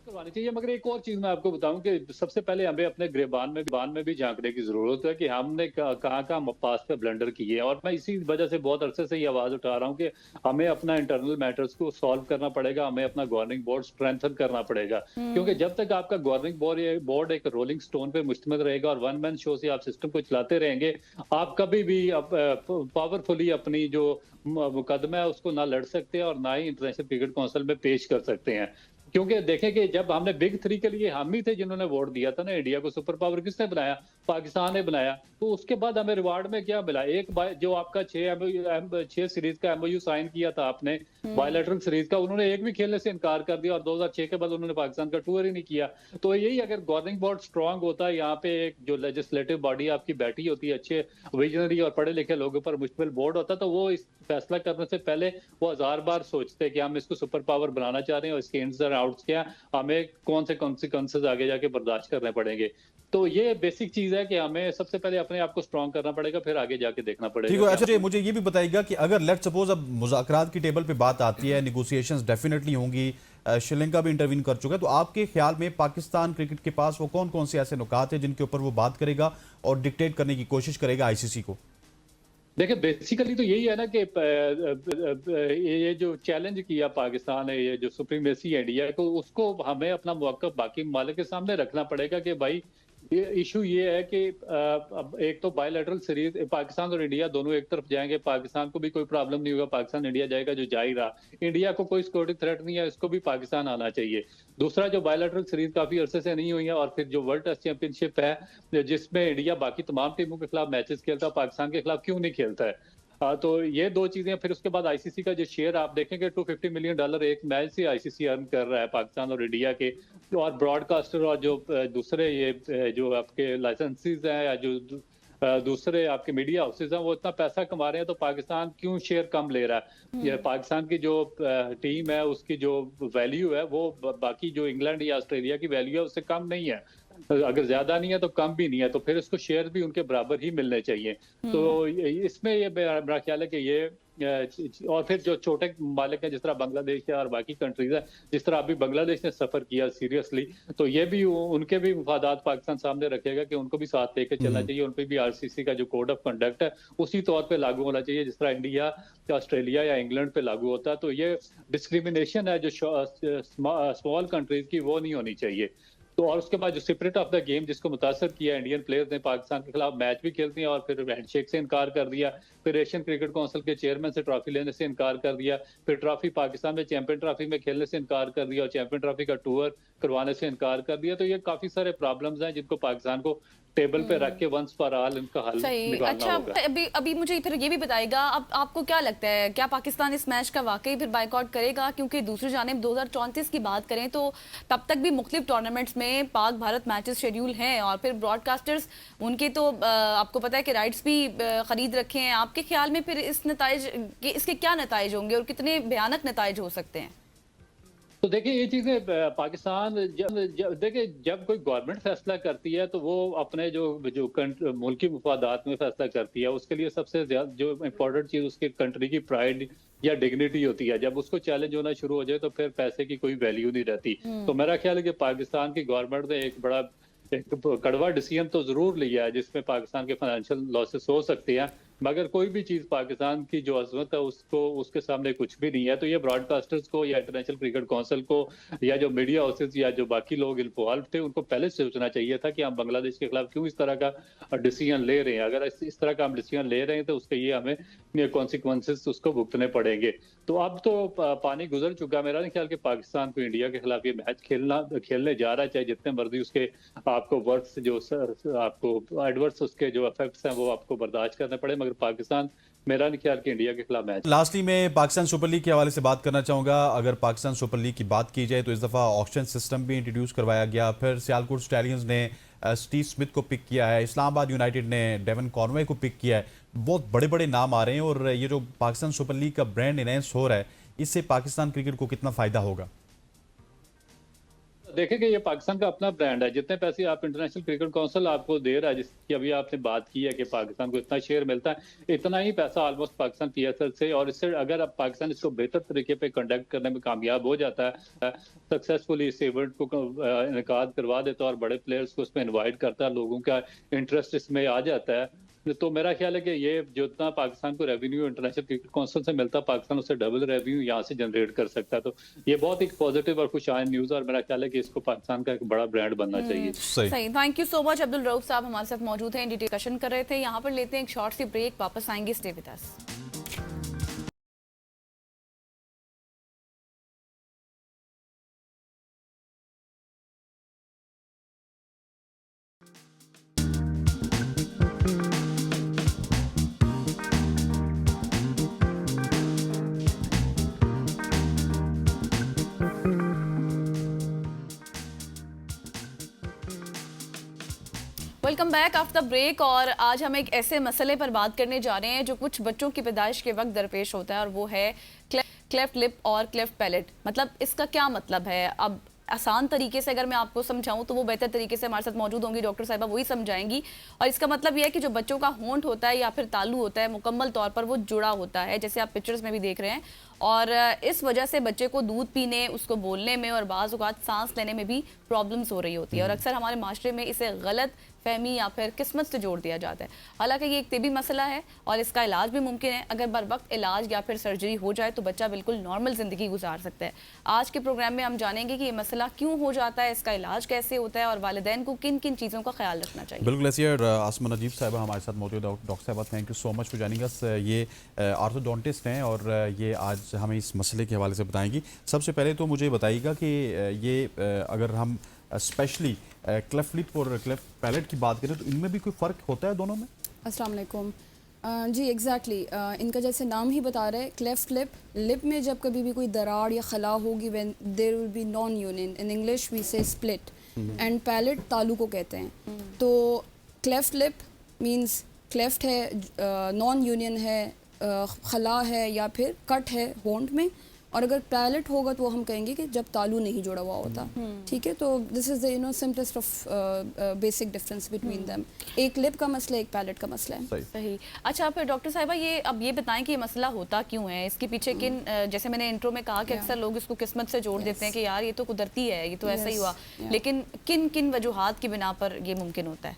करवानी चाहिए। मगर एक और चीज मैं आपको बताऊं कि सबसे पहले हमें अपने गिरबान में भी झांकने की जरूरत है कि हमने कहाँ पास पे ब्लंडर किए हैं। और मैं इसी वजह से बहुत अरसे से ये आवाज उठा रहा हूँ कि हमें अपना इंटरनल मैटर्स को सॉल्व करना पड़ेगा, हमें अपना गवर्निंग बोर्ड स्ट्रेंथन करना पड़ेगा। क्योंकि जब तक आपका गवर्निंग बोर्ड एक रोलिंग स्टोन पे मुश्तमिल रहेगा और वन मैन शो से आप सिस्टम को चलाते रहेंगे, आप कभी भी पावरफुली अपनी जो मुकदमा है उसको ना लड़ सकते हैं और ना ही इंटरनेशनल क्रिकेट काउंसिल में पेश कर सकते हैं। क्योंकि देखें कि जब हमने बिग थ्री के लिए हम ही थे जिन्होंने वोट दिया था ना, इंडिया को सुपर पावर किसने बनाया? पाकिस्तान ने बनाया। तो उसके बाद हमें रिवार्ड में क्या मिला? एक जो आपका 6 सीरीज का एमओयू साइन किया था आपने बायलैटरल सीरीज का, उन्होंने एक भी खेलने से इनकार कर दिया और 2006 के बाद उन्होंने पाकिस्तान का टूर ही नहीं किया। तो यही अगर गवर्निंग बोर्ड स्ट्रांग होता है, यहाँ पे एक जो लेजिस्लेटिव बॉडी आपकी बैठी होती है, अच्छे विजनरी और पढ़े लिखे लोगों पर मुश्तमिल बोर्ड होता, तो वो इस फैसला करने से पहले वो 1000 बार सोचते कि हम इसको सुपर पावर बनाना चाह रहे हैं और इसके इन्स और आउट्स क्या, हमें कौन से कॉन्सिक्वेंसेस आगे जाके बर्दाश्त करने पड़ेंगे। तो ये बेसिक चीज है कि हमें सबसे पहले अपने आप को स्ट्रांग करना पड़ेगा, फिर आगे जाके देखना पड़ेगा। ठीक है। अच्छा, मुझे ये भी बताइएगा कि अगर लेट्स सपोज अब मुज़ाकरात की टेबल पे बात आती है, नेगोशिएशंस डेफिनेटली होंगी, श्रीलंका भी इंटरवीन कर चुका है, तो आपके ख्याल में पाकिस्तान क्रिकेट के पास वो कौन कौन से ऐसे नुकात हैं जिनके ऊपर वो बात करेगा और डिक्टेट करने की कोशिश करेगा आईसीसी को? देखिए, बेसिकली तो यही है ना कि ये जो चैलेंज किया पाकिस्तान है, ये जो सुप्रीमेसी है इंडिया को, उसको हमें अपना मौक़िफ़ बाकी ममालिक के सामने रखना पड़ेगा कि भाई ये इशू ये है कि एक तो बायलैटरल सीरीज पाकिस्तान और इंडिया दोनों एक तरफ जाएंगे, पाकिस्तान को भी कोई प्रॉब्लम नहीं होगा, पाकिस्तान इंडिया जाएगा जो जा ही रहा। इंडिया को कोई सिक्योरिटी थ्रेट नहीं है, इसको भी पाकिस्तान आना चाहिए। दूसरा, जो बायलैटरल सीरीज काफी अरसे से नहीं हुई है, और फिर जो वर्ल्ड टेस्ट चैंपियनशिप है जिसमें इंडिया बाकी तमाम टीमों के खिलाफ मैचेस खेलता है, पाकिस्तान के खिलाफ क्यों नहीं खेलता है? तो ये दो चीजें। फिर उसके बाद आईसीसी का जो शेयर आप देखेंगे, $250 मिलियन एक मैच से आईसीसी अर्न कर रहा है पाकिस्तान और इंडिया के, और ब्रॉडकास्टर और जो दूसरे ये जो आपके लाइसेंसेस हैं या जो दूसरे आपके मीडिया हाउसेज हैं, वो इतना पैसा कमा रहे हैं, तो पाकिस्तान क्यों शेयर कम ले रहा है? ये पाकिस्तान की जो टीम है उसकी जो वैल्यू है वो बाकी जो इंग्लैंड या ऑस्ट्रेलिया की वैल्यू है उससे कम नहीं है। अगर ज्यादा नहीं है तो कम भी नहीं है, तो फिर इसको शेयर भी उनके बराबर ही मिलने चाहिए। तो इसमें ये मेरा ख्याल है कि ये और फिर जो छोटे मालिक हैं जिस तरह बांग्लादेश है और बाकी कंट्रीज है, जिस तरह अभी बांग्लादेश ने सफर किया सीरियसली, तो ये भी उनके भी मुफादात पाकिस्तान सामने रखेगा कि उनको भी साथ लेके चलना चाहिए। उन पर भी आरसीसी का जो कोड ऑफ कंडक्ट है उसी तौर पे लागू होना चाहिए जिस तरह इंडिया या ऑस्ट्रेलिया या इंग्लैंड पे लागू होता है। तो ये डिस्क्रिमिनेशन है जो स्मॉल कंट्रीज की, वो नहीं होनी चाहिए। तो और उसके बाद जो स्पिरिट ऑफ द गेम जिसको मुतासर किया इंडियन प्लेयर्स ने, पाकिस्तान के खिलाफ मैच भी खेलते हैं और फिर हैंडशेक से इनकार कर दिया, फिर एशियन क्रिकेट काउंसिल के चेयरमैन से ट्रॉफी लेने से इनकार कर दिया, फिर ट्रॉफी पाकिस्तान में चैंपियन ट्रॉफी में खेलने से इनकार कर दिया और चैंपियन ट्रॉफी का टूर करवाने से इनकार कर दिया। तो ये काफी सारे प्रॉब्लम्स हैं जिनको पाकिस्तान को टेबल पे रख के वंस फॉर ऑल इनका हल सही। निकालना अच्छा, होगा। अभी अभी मुझे फिर ये भी बताइएगा, अब आपको क्या लगता है, क्या पाकिस्तान इस मैच का वाकई फिर बाइकआउट करेगा? क्योंकि दूसरी जानिब 2034 की बात करें तो तब तक भी मुख्तलिफ टूर्नामेंट्स में पाक भारत मैचेस शेड्यूल हैं, और फिर ब्रॉडकास्टर्स उनके तो आपको पता है कि राइट्स भी खरीद रखे हैं। आपके ख्याल में फिर इसके क्या नताइज होंगे और कितने भयानक नताइज हो सकते हैं? तो देखिए ये चीजें पाकिस्तान देखिए जब कोई गवर्नमेंट फैसला करती है तो वो अपने जो मुल्की मुफादात में फैसला करती है, उसके लिए सबसे ज्यादा जो इम्पोर्टेंट चीज उसके कंट्री की प्राइड या डिग्निटी होती है। जब उसको चैलेंज होना शुरू हो जाए तो फिर पैसे की कोई वैल्यू नहीं रहती। तो मेरा ख्याल है कि पाकिस्तान की गवर्नमेंट ने एक कड़वा डिसीजन तो जरूर लिया है जिसमें पाकिस्तान के फाइनेंशियल लॉसेस हो सकते हैं, मगर कोई भी चीज पाकिस्तान की जो अजमत है उसके सामने कुछ भी नहीं है। तो ये ब्रॉडकास्टर्स को या इंटरनेशनल क्रिकेट काउंसिल को या जो मीडिया हाउसेस या जो बाकी लोग इन्वॉल्व थे उनको पहले से सोचना चाहिए था कि हम बांग्लादेश के खिलाफ क्यों इस तरह का डिसीजन ले रहे हैं। अगर इस तरह का हम डिसीजन ले रहे हैं तो उसके ये हमें कॉन्सिक्वेंसेस उसको भुगतने पड़ेंगे। तो अब तो पानी गुजर चुका। मेरा नहीं ख्याल कि पाकिस्तान को इंडिया के खिलाफ ये मैच खेलने जा रहा है, चाहे जितने मर्जी उसके आपको वर्ड्स जो आपको एडवर्स उसके जो इफेक्ट्स हैं वो आपको बर्दाश्त करने पड़े, मगर पाकिस्तान मेरा नहीं ख्याल कि इंडिया के खिलाफ मैच। लास्टली मैं पाकिस्तान सुपर लीग के हवाले से बात करना चाहूँगा। अगर पाकिस्तान सुपर लीग की बात की जाए तो इस दफ़ा ऑक्शन सिस्टम भी इंट्रोड्यूस करवाया गया। फिर सियालकोट स्टैलियंस ने स्टीव स्मिथ को पिक किया है, इस्लामाबाद यूनाइटेड ने डेवन कॉनवे को पिक किया है। बहुत बड़े बड़े नाम आ रहे हैं और ये जो पाकिस्तान सुपर लीग का ब्रांड इनहेंस हो रहा है, इससे पाकिस्तान क्रिकेट को कितना फ़ायदा होगा? देखें कि ये पाकिस्तान का अपना ब्रांड है। जितने पैसे आप इंटरनेशनल क्रिकेट काउंसिल आपको दे रहा है, जिसकी अभी आपने बात की है कि पाकिस्तान को इतना शेयर मिलता है, इतना ही पैसा ऑलमोस्ट पाकिस्तान PSL से, और इससे अगर अब पाकिस्तान इसको बेहतर तरीके पे कंडक्ट करने में कामयाब हो जाता है, सक्सेसफुली इस इवेंट को इनकाद करवा देता है और बड़े प्लेयर्स को उसमें इन्वाइट करता है, लोगों का इंटरेस्ट इसमें आ जाता है, तो मेरा ख्याल है कि ये जितना पाकिस्तान को रेवेन्यू इंटरनेशनल क्रिकेट काउंसिल से मिलता है, पाकिस्तान उससे डबल रेवेन्यू यहाँ से जनरेट कर सकता है। तो ये बहुत एक पॉजिटिव और खुशहाल न्यूज़, और मेरा ख्याल है कि इसको पाकिस्तान का एक बड़ा ब्रांड बनना चाहिए। सही। Thank you so much. Abdul Rauf साहब हमारे साथ मौजूद हैं, डिस्कशन कर रहे थे। यहाँ पर लेते हैं एक शॉर्ट सी ब्रेक, वापस आएंगे, stay with us. Welcome back after the break. और आज हम एक ऐसे मसले पर बात करने जा रहे हैं जो कुछ बच्चों की पैदाइश के वक्त दरपेश होता है, और वो है क्लेफ्ट लिप और क्लेफ्ट पैलेट। मतलब इसका क्या मतलब है? अब आसान तरीके से अगर मैं आपको समझाऊं तो वो बेहतर तरीके से हमारे साथ मौजूद होंगी डॉक्टर साहिबा, वही समझाएंगी। और इसका मतलब यह है कि जो बच्चों का होंठ होता है या फिर तालू होता है, मुकम्मल तौर पर वो जुड़ा होता है, जैसे आप पिक्चर्स में भी देख रहे हैं। और इस वजह से बच्चे को दूध पीने, उसको बोलने में और बाज़ औक़ात सांस लेने में भी प्रॉब्लम्स हो रही होती है। और अक्सर हमारे माशरे में इसे गलत फहमी या फिर किस्मत से जोड़ दिया जाता है। हालांकि ये एक तिबी मसला है और इसका इलाज भी मुमकिन है। अगर बर वक्त इलाज या फिर सर्जरी हो जाए तो बच्चा बिल्कुल नॉर्मल ज़िंदगी गुजार सकता है। आज के प्रोग्राम में हम जानेंगे कि ये मसला क्यों हो जाता है, इसका इलाज कैसे होता है और वालिदैन को किन किन चीज़ों का ख्याल रखना चाहिए। बिल्कुल ऐसी आसमा नजीब साहिबा हमारे साथ मौजूद है। डॉक्टर साहिबा, thank you so much for joining अस। ये ऑर्थोडोंटिस्ट हैं और ये आज हमें इस मसले के हवाले से बताएंगी। सबसे पहले तो मुझे बताइएगा कि ये अगर हम स्पेशली क्लेफ्ट लिप और क्लेफ्ट पैलेट की बात करें तो इनमें भी कोई फ़र्क होता है दोनों में? अस्सलाम वालेकुम। जी एग्जैक्टली इनका जैसे नाम ही बता रहे हैं, क्लेफ्ट लिप में जब कभी भी कोई दरार या खला होगी, when there will be non union, in English we say split, and palate तालू को कहते हैं। तो क्लेफ्ट लिप मींस क्लेफ्ट है, नॉन यूनियन है, खला है या फिर कट है होंठ में। और अगर पैलेट होगा तो हम कहेंगे कि जब तालू नहीं जुड़ा हुआ होता। ठीक है, तो this is the simplest of basic difference between them. एक लिप का मसला, एक पैलेट का मसला है। सही। अच्छा, फिर डॉक्टर साहिबा ये अब ये बताएं कि ये मसला होता क्यों है, इसके पीछे किन जैसे मैंने इंट्रो में कहा कि अक्सर लोग इसको किस्मत से जोड़ देते हैं कि यार ये तो कुदरती है, ये तो ऐसा ही हुआ, लेकिन किन किन वजूहात की बिना पर ये मुमकिन होता है?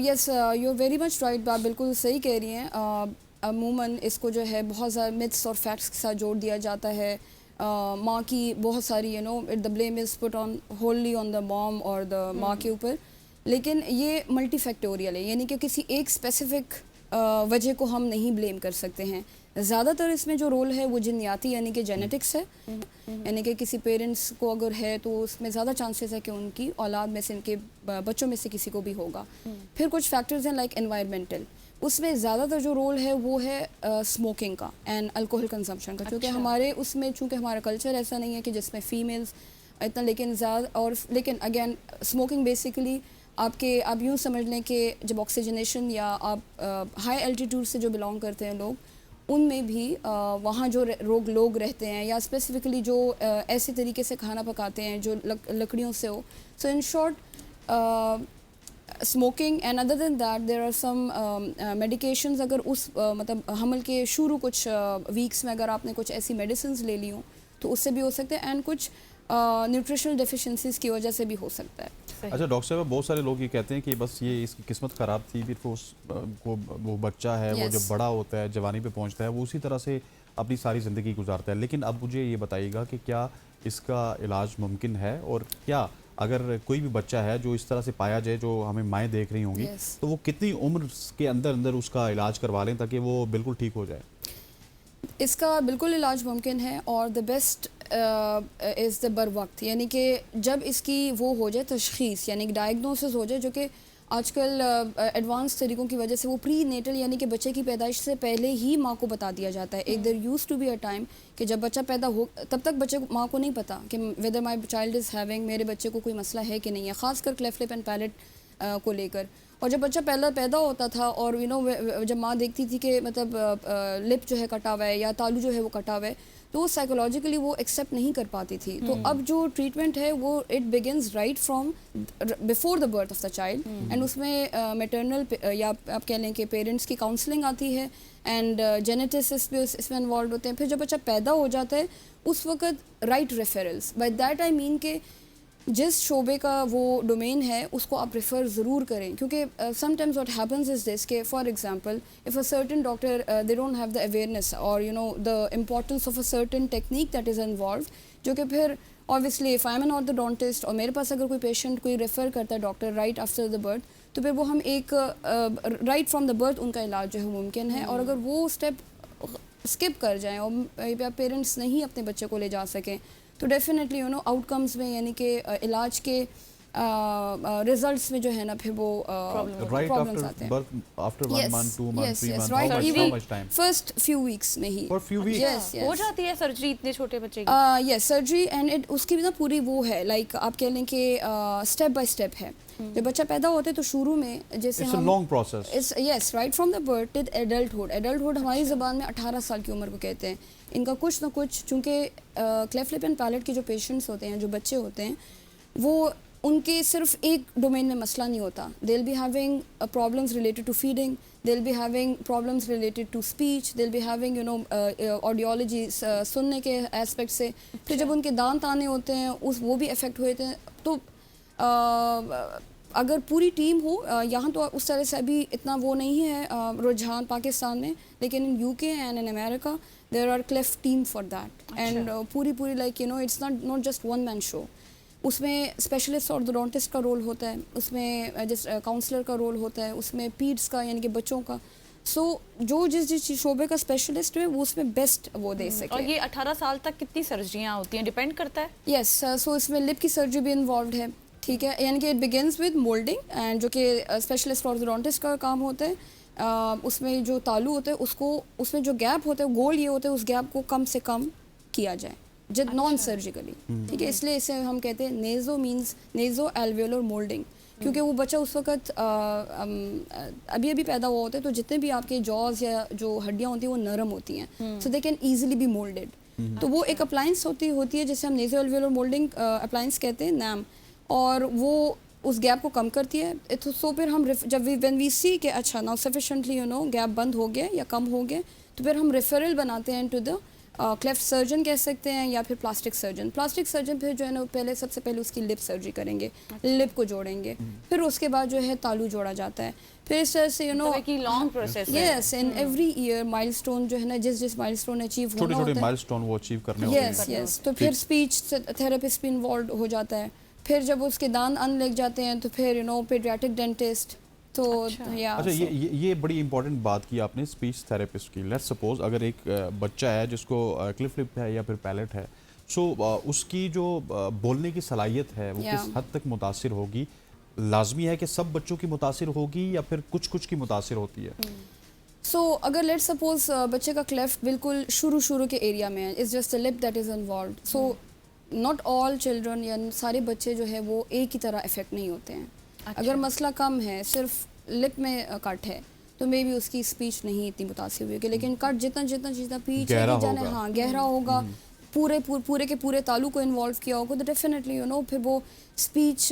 Yes, you are very much right, आप बिल्कुल सही कह रही हैं। अमूमन इसको जो है बहुत ज़्यादा मिथ्स और फैक्ट्स के साथ जोड़ दिया जाता है। माँ की बहुत सारी the blame is put on wholly owned the mom और द माँ के ऊपर, लेकिन ये मल्टी फैक्टोरियल है, यानी कि किसी एक स्पेसिफिक वजह को हम नहीं ब्लेम कर सकते हैं। ज़्यादातर इसमें जो रोल है वो जिन्याती यानी कि जेनेटिक्स है, यानी कि किसी पेरेंट्स को अगर है तो उसमें ज़्यादा चांसेस है कि उनकी औलाद में से, इनके बच्चों में से किसी को भी होगा। फिर कुछ फैक्टर्स हैं लाइक एनवायरमेंटल, उसमें ज़्यादातर जो रोल है वो है स्मोकिंग का एंड अल्कोहल कंजम्पशन का, क्योंकि हमारे उसमें चूँकि हमारा कल्चर ऐसा नहीं है कि जिसमें फ़ीमेल्स इतना, लेकिन अगेन स्मोकिंग बेसिकली आप यूँ समझ लें कि जब ऑक्सीजनेशन या आप हाई एल्टीट्यूड से जो बिलोंग करते हैं लोग, उनमें भी वहाँ जो लोग रहते हैं या स्पेसिफिकली जो ऐसे तरीके से खाना पकाते हैं जो लकड़ियों से हो, so in short smoking and other than that there are some medications. अगर उस मतलब हमल के शुरू कुछ वीक्स में अगर आपने कुछ ऐसी मेडिसिन ले ली हो तो उससे भी हो सकता है, एंड कुछ न्यूट्रिशनल डेफिशिएंसीज की वजह से भी हो सकता है। अच्छा डॉक्टर साहब, बहुत सारे लोग ये कहते हैं कि बस ये इसकी किस्मत ख़राब थी, फिर वो बच्चा है वो जब बड़ा होता है, जवानी पे पहुंचता है, वो उसी तरह से अपनी सारी ज़िंदगी गुजारता है। लेकिन अब मुझे ये बताइएगा कि क्या इसका इलाज मुमकिन है, और क्या अगर कोई भी बच्चा है जो इस तरह से पाया जाए, जो हमें माएँ देख रही होंगी, तो वो कितनी उम्र के अंदर अंदर उसका इलाज करवा लें ताकि वो बिल्कुल ठीक हो जाए? इसका बिल्कुल इलाज मुमकिन है, और द बेस्ट इज़ द बर वक्त, यानी कि जब इसकी वो हो जाए तशख़ीस, यानी कि डायग्नोसिस हो जाए, जो कि आजकल एडवांस तरीक़ों की वजह से वो प्री नेटल यानी कि बच्चे की पैदाइश से पहले ही माँ को बता दिया जाता है। एक there used to be a time कि जब बच्चा पैदा हो तब तक बच्चे को, माँ को नहीं पता कि whether my child is having, मेरे बच्चे को कोई मसला है कि नहीं है, ख़ासकर क्लेफ्ट लिप एंड पैलेट को लेकर। और जब बच्चा पैदा होता था और जब माँ देखती थी कि मतलब लिप जो है कटा हुआ है या तालू जो है वो कटा हुआ है, तो साइकोलॉजिकली वो एक्सेप्ट नहीं कर पाती थी। तो अब जो ट्रीटमेंट है वो it begins right from before the birth of the child, and उसमें मैटरनल या आप कह लें कि पेरेंट्स की काउंसलिंग आती है, एंड जेनेटिसिस्ट भी इसमें इन्वॉल्व होते हैं। फिर जब बच्चा पैदा हो जाता है उस वक्त right referrals, by that I mean के जिस शोबे का वो डोमेन है उसको आप रेफ़र ज़रूर करें, क्योंकि sometimes what happens is this के for example if a certain doctor they don't have the awareness और the importance of a certain technique that is involve, जो कि फिर obviously if I am an orthodontist और मेरे पास अगर कोई patient कोई रेफ़र करता है doctor right after the birth, तो फिर वो हम एक राइट फ्रॉम द बर्थ उनका इलाज जो है मुमकिन है। और अगर वो स्टेप स्किप कर जाएँ और पेरेंट्स नहीं अपने बच्चे को ले जा सकें, तो डेफिनेटली आउटकम्स में यानी कि इलाज के रिजल्ट्स में जो है ना फिर वो प्रॉब्लम्स आते हैं। After 1 month 2 months 3 months, how much time? First few weeks में ही। For few weeks? Yes. हो जाती है सर्जरी इतने छोटे बच्चे की? यस, सर्जरी एंड उसकी भी ना पूरी वो है लाइक आप कह लें कि स्टेप बाय स्टेप है। जब बच्चा पैदा होता है तो शुरू में जैसे It's a long process. Yes right from the birth till adulthood हमारी ज़बान में 18 साल की उम्र को कहते हैं। इनका कुछ ना कुछ, चूँकि क्लेफ्ट लिप एंड पैलेट के जो पेशेंट्स होते हैं, जो बच्चे होते हैं, वो उनके सिर्फ एक डोमेन में मसला नहीं होता। They will be having problems related to feeding, they will be having problems related to speech, they will be having audiology सुनने के एस्पेक्ट से। फिर जब उनके दांत आने होते हैं वो भी अफेक्ट हुए थे। तो अगर पूरी टीम हो, यहाँ तो उस तरह से अभी इतना वो नहीं है रुझान पाकिस्तान में, लेकिन in UK and in America there are cleft team for that, and पूरी like it's not just one man show. उसमें स्पेशलिस्ट ऑर्थोडोंटिस्ट का रोल होता है, उसमें जिस काउंसलर का रोल होता है, उसमें पीड्स का यानी कि बच्चों का। जो जिस शोबे का स्पेशलिस्ट है वो उसमें बेस्ट वो दे सके। और ये 18 साल तक कितनी सर्जरियाँ होती हैं, डिपेंड करता है? यस, सो इसमें लिप की सर्जरी भी इन्वॉल्व है, ठीक है, यानी कि it begins with moulding, and जो कि स्पेशलिस्ट ऑर्थोडोंटिस्ट का काम होता है। उसमें जो तालू होता है उसको, उसमें जो गैप होता है गोल ये होता है उस गैप को कम से कम किया जाए जब नॉन सर्जिकली, ठीक है। इसलिए इसे हम कहते हैं नेज़ो मींस नेज़ो एल्वेओलर मोल्डिंग, क्योंकि वो बच्चा उस वक्त अभी पैदा हुआ होता है, तो जितने भी आपके जॉज या जो हड्डियाँ होती हैं वो नरम होती हैं, so they can easily be moulded. तो वो एक अप्लाइंस होती है जिसे हम नेज़ो एल्वेओलर मोल्डिंग अप्लाइंस कहते हैं, नैम, और वो उस गैप को कम करती है। तो सो फिर हम जब व्हेन वी सी कि अच्छा नाउ सफिशिएंटली गैप बंद हो गया या कम हो गया, तो फिर हम रेफरल बनाते हैं टू द क्लेफ्ट सर्जन कह सकते हैं, या फिर प्लास्टिक सर्जन। प्लास्टिक सर्जन फिर जो है ना सबसे पहले उसकी लिप सर्जरी करेंगे, लिप को जोड़ेंगे, फिर उसके बाद जो है तालू जोड़ा जाता है। फिर इस तरह से लॉन्ग प्रोसेस है। Yes, in every year milestone जो है ना, जिस माइलस्टोन अचीव होना होता है, छोटे-छोटे माइलस्टोन वो अचीव करने होते हैं। यस, तो फिर स्पीच थेरेपिस्ट भी इन्वॉल्व हो जाता है। फिर जब उसके दांत आने लग जाते हैं तो फिर पेडियाट्रिक डेंटिस्ट, तो या अच्छा, ये बड़ी इंपॉर्टेंट बात की आपने स्पीच थेरेपिस्ट की। लेट्स सपोज अगर एक बच्चा है जिसको क्लिफ लिप है या फिर पैलेट है, सो उसकी जो बोलने की सलाहियत है वो किस हद तक मुतासिर होगी? लाजमी है कि सब बच्चों की मुतासिर होगी या फिर कुछ कुछ की मुतासिर होती है? सो अगर लेट्स सपोज बच्चे का क्लेफ्ट बिल्कुल शुरू के एरिया में है, it's just a lip that is involved, so not all children या सारे बच्चे जो है वो एक ही तरह इफेक्ट नहीं होते हैं। अगर मसला कम है, सिर्फ लिप में कट है, तो मे बी उसकी स्पीच नहीं इतनी मुतासिर हुई होगी, लेकिन कट जितना पीछे जाने, हाँ गहरा होगा, पूरे के पूरे तालु को इन्वॉल्व किया होगा, तो डेफिनेटली यू नो फिर वो स्पीच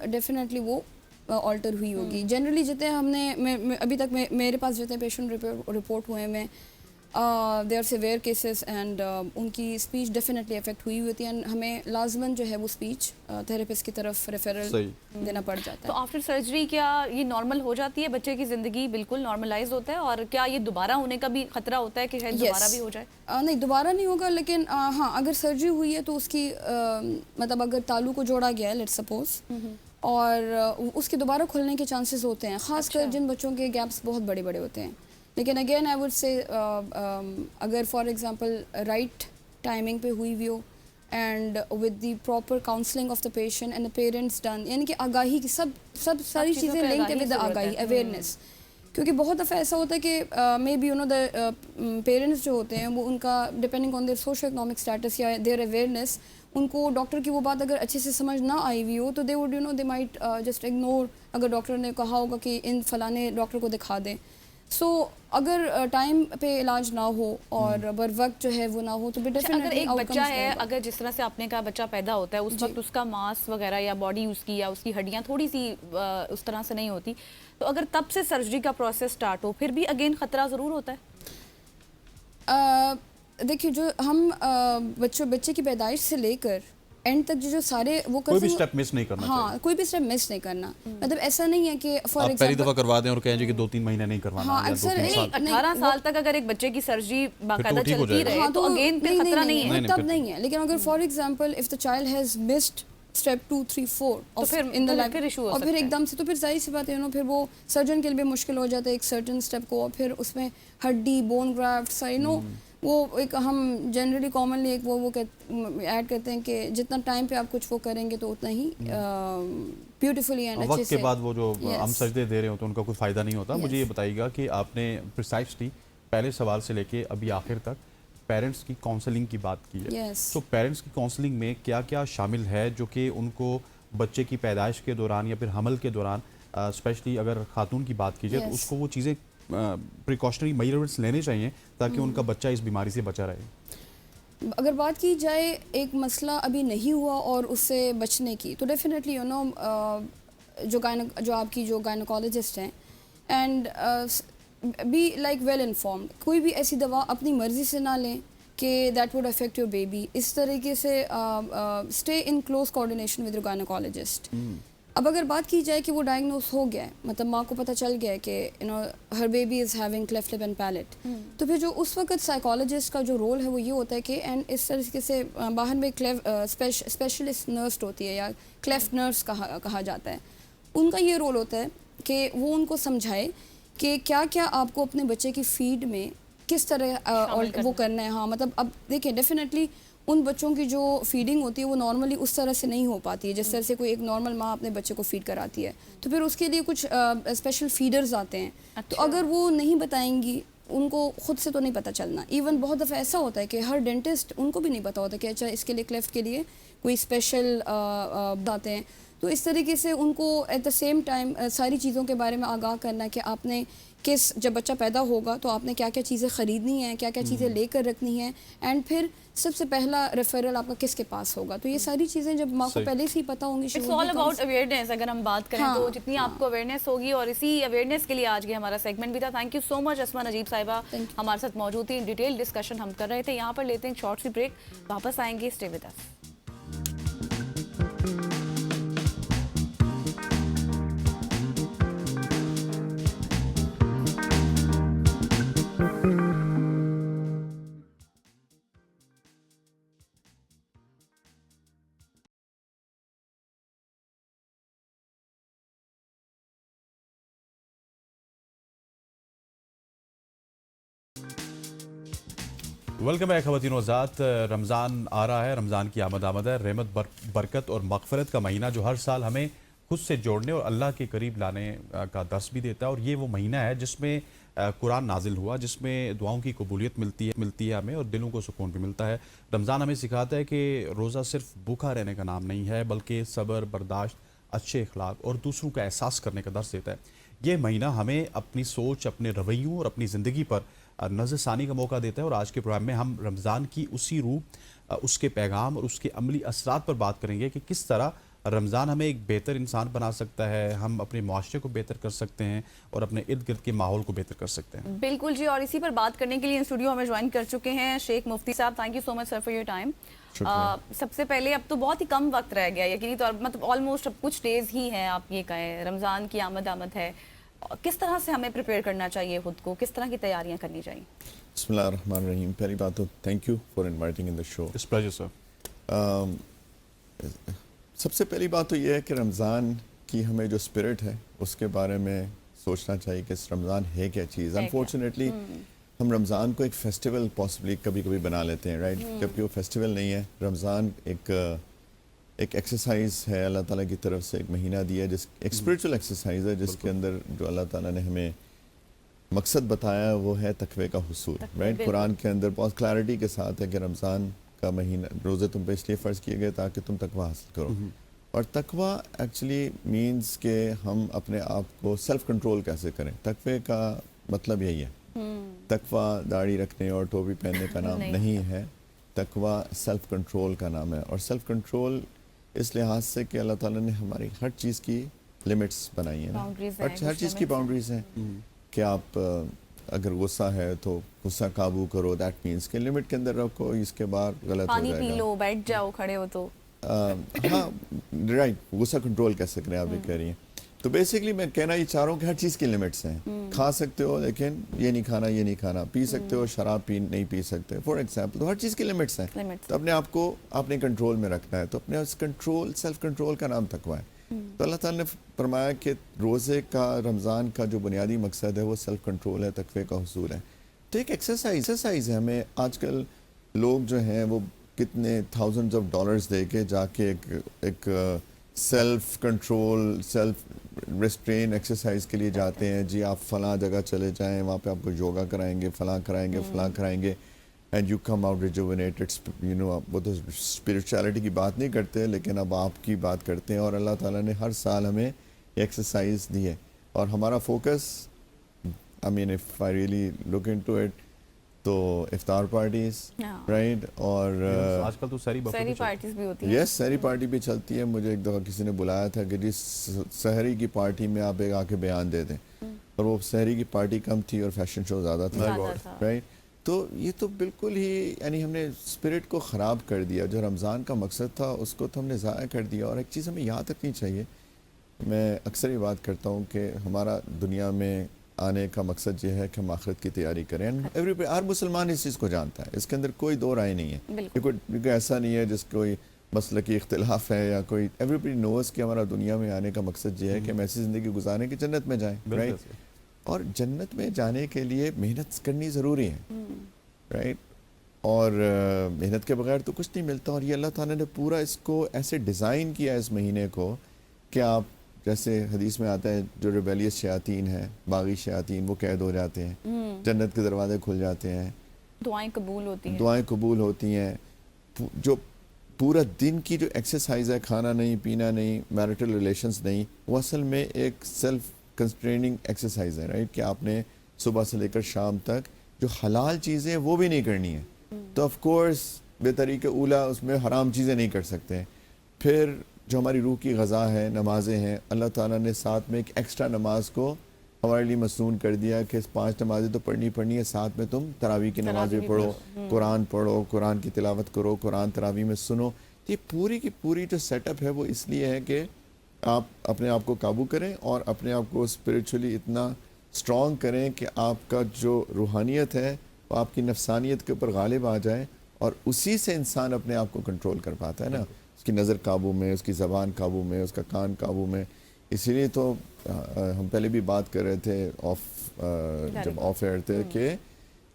डेफिनेटली वो ऑल्टर हुई होगी। जनरली जितने हमने अभी तक मेरे पास जितने पेशेंट रिपोर्ट हुए हैं, they are severe cases and उनकी स्पीच डेफिनेटली अफेक्ट हुई होती है, एंड हमें लाजमन जो है वो स्पीच थेरेपिस्ट की तरफ रेफरल देना पड़ जाता है। तो आफ्टर सर्जरी क्या ये नॉर्मल हो जाती है, बच्चे की ज़िंदगी बिल्कुल नॉर्मलाइज होता है, और क्या ये दोबारा होने का भी खतरा होता है कि शायद दोबारा भी हो जाए? नहीं, दोबारा नहीं होगा, लेकिन हाँ अगर सर्जरी हुई है तो उसकी मतलब अगर तालु को जोड़ा गया है लेट्स सपोज, और उसके दोबारा खुलने के चांसेस होते हैं, खासकर जिन बच्चों के गैप्स बहुत बड़े बड़े होते हैं। लेकिन अगेन आई वुड से अगर फॉर एग्जांपल राइट टाइमिंग पे हुई भी हो and with the proper counselling of the patient and the parents done, यानी कि आगाही की सब सारी चीज़ें लिंक्ड है विद द आगाही, अवेयरनेस। क्योंकि बहुत दफ़ा ऐसा होता है कि may be you know the parents जो होते हैं वो उनका depending on their socio economic status या देयर अवेयरनेस, उनको डॉक्टर की वो बात अगर अच्छे से समझ ना आई हुई हो तो they would you know they might just ignore, अगर डॉक्टर ने कहा होगा कि इन फलाने डॉक्टर को दिखा दें। सो अगर टाइम पे इलाज ना हो और बर वक्त जो है वो ना हो तो अगर एक बच्चा है, अगर जिस तरह से आपने कहा बच्चा पैदा होता है उस वक्त उसका मांस वगैरह या बॉडी उसकी या उसकी हड्डियाँ थोड़ी सी उस तरह से नहीं होती, तो अगर तब से सर्जरी का प्रोसेस स्टार्ट हो फिर भी अगेन खतरा ज़रूर होता है? देखिए, जो हम बच्चे की पैदाइश से लेकर एंड तक जो सारे वो कोई भी स्टेप मिस नहीं करना। हाँ, कोई भी स्टेप मिस नहीं करना। मतलब ऐसा नहीं है कि फॉर एग्जांपल पहली दफा करवा दें और कहें कि 2-3 महीने नहीं करवाना, हाँ, या 2-3 साल। 18 साल तक अगर एक बच्चे की सर्जरी बाकायदा चलती रहे तो अगेन फिर खतरा नहीं है, तब नहीं है। लेकिन अगर for example if the child has missed step 2, 3, 4 तो फिर इन द लाइफ, फिर इशू हो और फिर एकदम से तो फिर जाहिर सी बात है, फिर वो सर्जन के लिए भी मुश्किल हो जाता है एक सर्टेन स्टेप को, और फिर उसमें हड्डी, बोन ग्राफ्ट, यू नो वो एक हम जनरली कॉमनली एक वो ऐड करते हैं कि जितना टाइम पे आप कुछ वो करेंगे तो उतना ही ब्यूटीफुली एंड अच्छे से वक्त के बाद वो जो हम सजदे दे रहे हो तो उनका कोई फ़ायदा नहीं होता। मुझे ये बताइएगा कि आपने प्रिसाइसली पहले सवाल से लेके अभी आखिर तक पेरेंट्स की काउंसलिंग की बात की है, तो पेरेंट्स की काउंसलिंग में क्या क्या शामिल है जो कि उनको बच्चे की पैदाइश के दौरान या फिर हमल के दौरान, स्पेशली अगर खातून की बात की जाए तो उसको वो चीज़ें प्रिकॉशनरी मेजरमेंट्स लेने चाहिए ताकि उनका बच्चा इस बीमारी से बचा रहे? अगर बात की जाए एक मसला अभी नहीं हुआ और उससे बचने की, तो डेफिनेटली यू नो जो आपकी जो गायनोकोलॉजिस्ट हैं and be like well informed, कोई भी ऐसी दवा अपनी मर्ज़ी से ना लें कि that would affect your baby. इस तरीके से stay in close coordination with your gynaecologist. अब अगर बात की जाए कि वो डायग्नोस हो गया है, मतलब माँ को पता चल गया है कि यू नो हर baby is having cleft lip and palate, तो फिर जो उस वक्त साइकोलॉजिस्ट का जो रोल है वो ये होता है कि एंड इस तरीके से बाहर में स्पेशलिस्ट नर्स होती है या क्लेफ्ट नर्स कहा जाता है, उनका ये रोल होता है कि वो उनको समझाए कि क्या क्या आपको अपने बच्चे की फीड में किस तरह वो करना है। हाँ, मतलब अब देखिए डेफिनेटली उन बच्चों की जो फीडिंग होती है वो नॉर्मली उस तरह से नहीं हो पाती है जिस तरह से कोई एक नॉर्मल माँ अपने बच्चे को फीड कराती है, तो फिर उसके लिए कुछ स्पेशल फीडर्स आते हैं। तो अगर वो नहीं बताएंगी, उनको खुद से तो नहीं पता चलना। इवन बहुत दफ़ा ऐसा होता है कि हर डेंटिस्ट उनको भी नहीं पता होता कि अच्छा इसके लिए क्लेफ्ट के लिए कोई स्पेशल बताते हैं। तो इस तरीके से उनको एट द सेम टाइम सारी चीज़ों के बारे में आगाह करना कि आपने जब बच्चा पैदा होगा तो आपने क्या क्या चीज़ें ख़रीदनी हैं, क्या क्या चीज़ें लेकर रखनी हैं, एंड फिर सबसे पहला रेफरल आपका किसके पास होगा। तो ये सारी चीज़ें जब माँ को पहले से ही पता होंगी। It's all about awareness. अगर हम बात करें तो जितनी आपको अवेयरनेस होगी, और इसी अवेयरनेस के लिए आज के हमारा सेगमेंट भी था। थैंक यू सो मच अस्मा नजीब साहिबा हमारे साथ मौजूद थी, डिटेल डिस्कशन हम कर रहे थे। यहाँ पर लेते हैं शॉर्ट सी ब्रेक, वापस आएंगे, stay with us. Welcome back ख़वातीन हज़रात। रमज़ान आ रहा है, रमज़ान की आमद है। रहमत बरकत और मग़फ़िरत का महीना जो हर साल हमें खुद से जोड़ने और अल्लाह के करीब लाने का दर्स भी देता है। और ये वो महीना है जिसमें कुरान नाजिल हुआ, जिसमें दुआओं की कबूलियत मिलती है हमें और दिलों को सुकून भी मिलता है। रमज़ान हमें सिखाता है कि रोज़ा सिर्फ भूखा रहने का नाम नहीं है, बल्कि सब्र, बर्दाश्त, अच्छे अखलाक और दूसरों का एहसास करने का दर्स देता है। ये महीना हमें अपनी सोच, अपने रवैयों और अपनी ज़िंदगी पर नज़रसानी का मौका देता है। और आज के प्रोग्राम में हम रमज़ान की उसी रूह, उसके पैगाम और उसके अमली असरात पर बात करेंगे कि किस तरह रमज़ान हमें एक बेहतर इंसान बना सकता है, हम अपने माशरे को बेहतर कर सकते हैं और अपने इर्द गिर्द के माहौल को बेहतर कर सकते हैं। बिल्कुल जी, और इसी पर बात करने के लिए स्टूडियो हमें ज्वाइन कर चुके हैं शेख मुफ्ती साहब। Thank you so much sir for your time. सबसे पहले अब तो बहुत ही कम वक्त रह गया, यकीनी तौर मतलब ऑलमोस्ट अब कुछ डेज ही हैं, आप ये कहें रमज़ान की आमद है। किस तरह से हमें प्रिपेयर करना चाहिए खुद को, किस तरह की तैयारियां करनी चाहिए? बिस्मिल्लाहिर्रहमानिर्रहीम। पहली बात तो thank you for inviting in the show. It's pleasure sir. सबसे पहली बात तो ये है कि रमज़ान की हमें जो स्पिरिट है उसके बारे में सोचना चाहिए कि रमज़ान है क्या चीज़। अनफॉर्चुनेटली हम रमज़ान को एक फेस्टिवल पॉसिबली कभी कभी बना लेते हैं, राइट, जबकि वो फेस्टिवल नहीं है। रमज़ान एक एक्सरसाइज है, अल्लाह ताला की तरफ से एक महीना दिया, जिस एक स्पिरिचुअल एक्सरसाइज है जिसके अंदर जो अल्लाह ताला ने हमें मकसद बताया वो है तकवे का हुसूल, राइट। कुरान के अंदर बहुत क्लैरिटी के साथ है कि रमज़ान का महीना, रोज़े तुम पे इसलिए फ़र्ज़ किए गए ताकि तुम तकवा हासिल करो। और तकवा एक्चुअली मीन्स के हम अपने आप को सेल्फ कंट्रोल कैसे करें। तकवे का मतलब यही है। तकवा दाढ़ी रखने और टोपी पहनने का नाम नहीं है। तकवा सेल्फ कंट्रोल का नाम है। और सेल्फ कंट्रोल इस लिहाज से कि अल्लाह ताला ने हमारी हर चीज़ की लिमिट्स बनाई है ना, हर चीज़ की बाउंड्रीज हैं कि आप अगर गुस्सा है तो गुस्सा काबू करो, दैट मीन्स के लिमिट के अंदर रखो, इसके बाद गलत हो जाएगा। पानी पी लो, बैठ जाओ, खड़े हो तो हाँ राइट, गुस्सा कंट्रोल कैसे करें आप ये कह रही हैं। तो बेसिकली मैं कहना ये चाह रहा हूँ कि हर चीज़ की लिमिट्स हैं। खा सकते हो लेकिन ये नहीं खाना, ये नहीं खाना। पी सकते हो, शराब नहीं पी सकते फॉर एग्जाम्पल। तो हर चीज़ की लिमिट्स हैं। तो अपने आप को आपने कंट्रोल में रखना है। तो अपने उस कंट्रोल, सेल्फ कंट्रोल का नाम तकवा है। तो अल्लाह ताला ने फरमाया कि रोज़े का, रमज़ान का जो बुनियादी मकसद है वो सेल्फ कंट्रोल है, तकवे का हुसूल है। तो एक एक्सरसाइज है। हमें आजकल लोग जो हैं वो कितने थाउजेंड्स ऑफ डॉलर्स दे के जाके एक self control, self restrain exercise के लिए जाते हैं। जी आप फ़लाँ जगह चले जाएं, वहाँ पे आपको योगा कराएंगे, फ़लाँ कराएंगे and you come out rejuvenated, you know. वो तो स्पिरिचुअलिटी की बात नहीं करते, लेकिन अब आपकी बात करते हैं। और अल्लाह ताला ने हर साल हमें ये एक्सरसाइज दी है। और हमारा focus, I mean if I really look into it, तो इफ्तार पार्टीज, राइट। और आजकल तो सहरी पार्टीज भी होती हैं। यस, सहरी पार्टी भी चलती है। मुझे एक दफ़ा किसी ने बुलाया था कि जिस सहरी की पार्टी में आप एक आके बयान दे दें, और वो सहरी की पार्टी कम थी और फैशन शो ज़्यादा था, राइट। तो ये तो बिल्कुल ही, यानी हमने स्पिरिट को ख़राब कर दिया। जो रमज़ान का मकसद था उसको तो हमने ज़ाया कर दिया। और एक चीज़ हमें याद रखनी चाहिए, मैं अक्सर ये बात करता हूँ कि हमारा दुनिया में आने का मकसद ये है कि हम आखिरत की तैयारी करें। एवरी हर मुसलमान इस चीज़ को जानता है, इसके अंदर कोई दो राय नहीं है। कोई ऐसा नहीं है जिस कोई मसले की इख्तिलाफ है या कोई, एवरीबडी नोज़ कि हमारा दुनिया में आने का मकसद ये है कि हम ऐसी ज़िंदगी गुजारें कि जन्नत में जाएं, राइट। और जन्नत में जाने के लिए मेहनत करनी ज़रूरी है, राइट। और मेहनत के बगैर तो कुछ नहीं मिलता। और ये अल्लाह ताला ने पूरा इसको ऐसे डिज़ाइन किया इस महीने को कि आप, जैसे हदीस में आता है, जो रिबेलियस शयातीन है, बागी शयातीन, वो कैद हो जाते हैं, जन्नत के दरवाजे खुल जाते हैं, दुआएं कबूल होती हैं। जो पूरा दिन की जो एक्सरसाइज है, खाना नहीं, पीना नहीं, मैरिटल रिलेशंस नहीं, वो असल में एक सेल्फ कंस्ट्रेनिंग एक्सरसाइज है, राइट। कि आपने सुबह से लेकर शाम तक जो हलाल चीज़ें वो भी नहीं करनी है। तो ऑफ कोर्स बेतरीके ऊला उसमें हराम चीज़ें नहीं कर सकते। फिर जो हमारी रूह की ग़ज़ा है, नमाजें हैं, अल्लाह ताला ने साथ में एक एक्स्ट्रा नमाज को हमारे लिए मसनून कर दिया कि 5 नमाजें तो पढ़नी है, साथ में तुम तरावी की नमाज़ें पढ़ो, कुरान की तिलावत करो, कुरान तरावी में सुनो। तो ये पूरी की पूरी जो सेटअप है वो इसलिए है कि आप अपने आप को काबू करें और अपने आप को स्पिरिचुअली इतना स्ट्रॉन्ग करें कि आपका जो रूहानियत है वो आपकी नफसानियत के ऊपर गालिब आ जाए। और उसी से इंसान अपने आप को कंट्रोल कर पाता है ना, उसकी नज़र काबू में, उसकी ज़बान काबू में, उसका कान काबू में। इसीलिए तो हम पहले भी बात कर रहे थे जब ऑफ एयर थे कि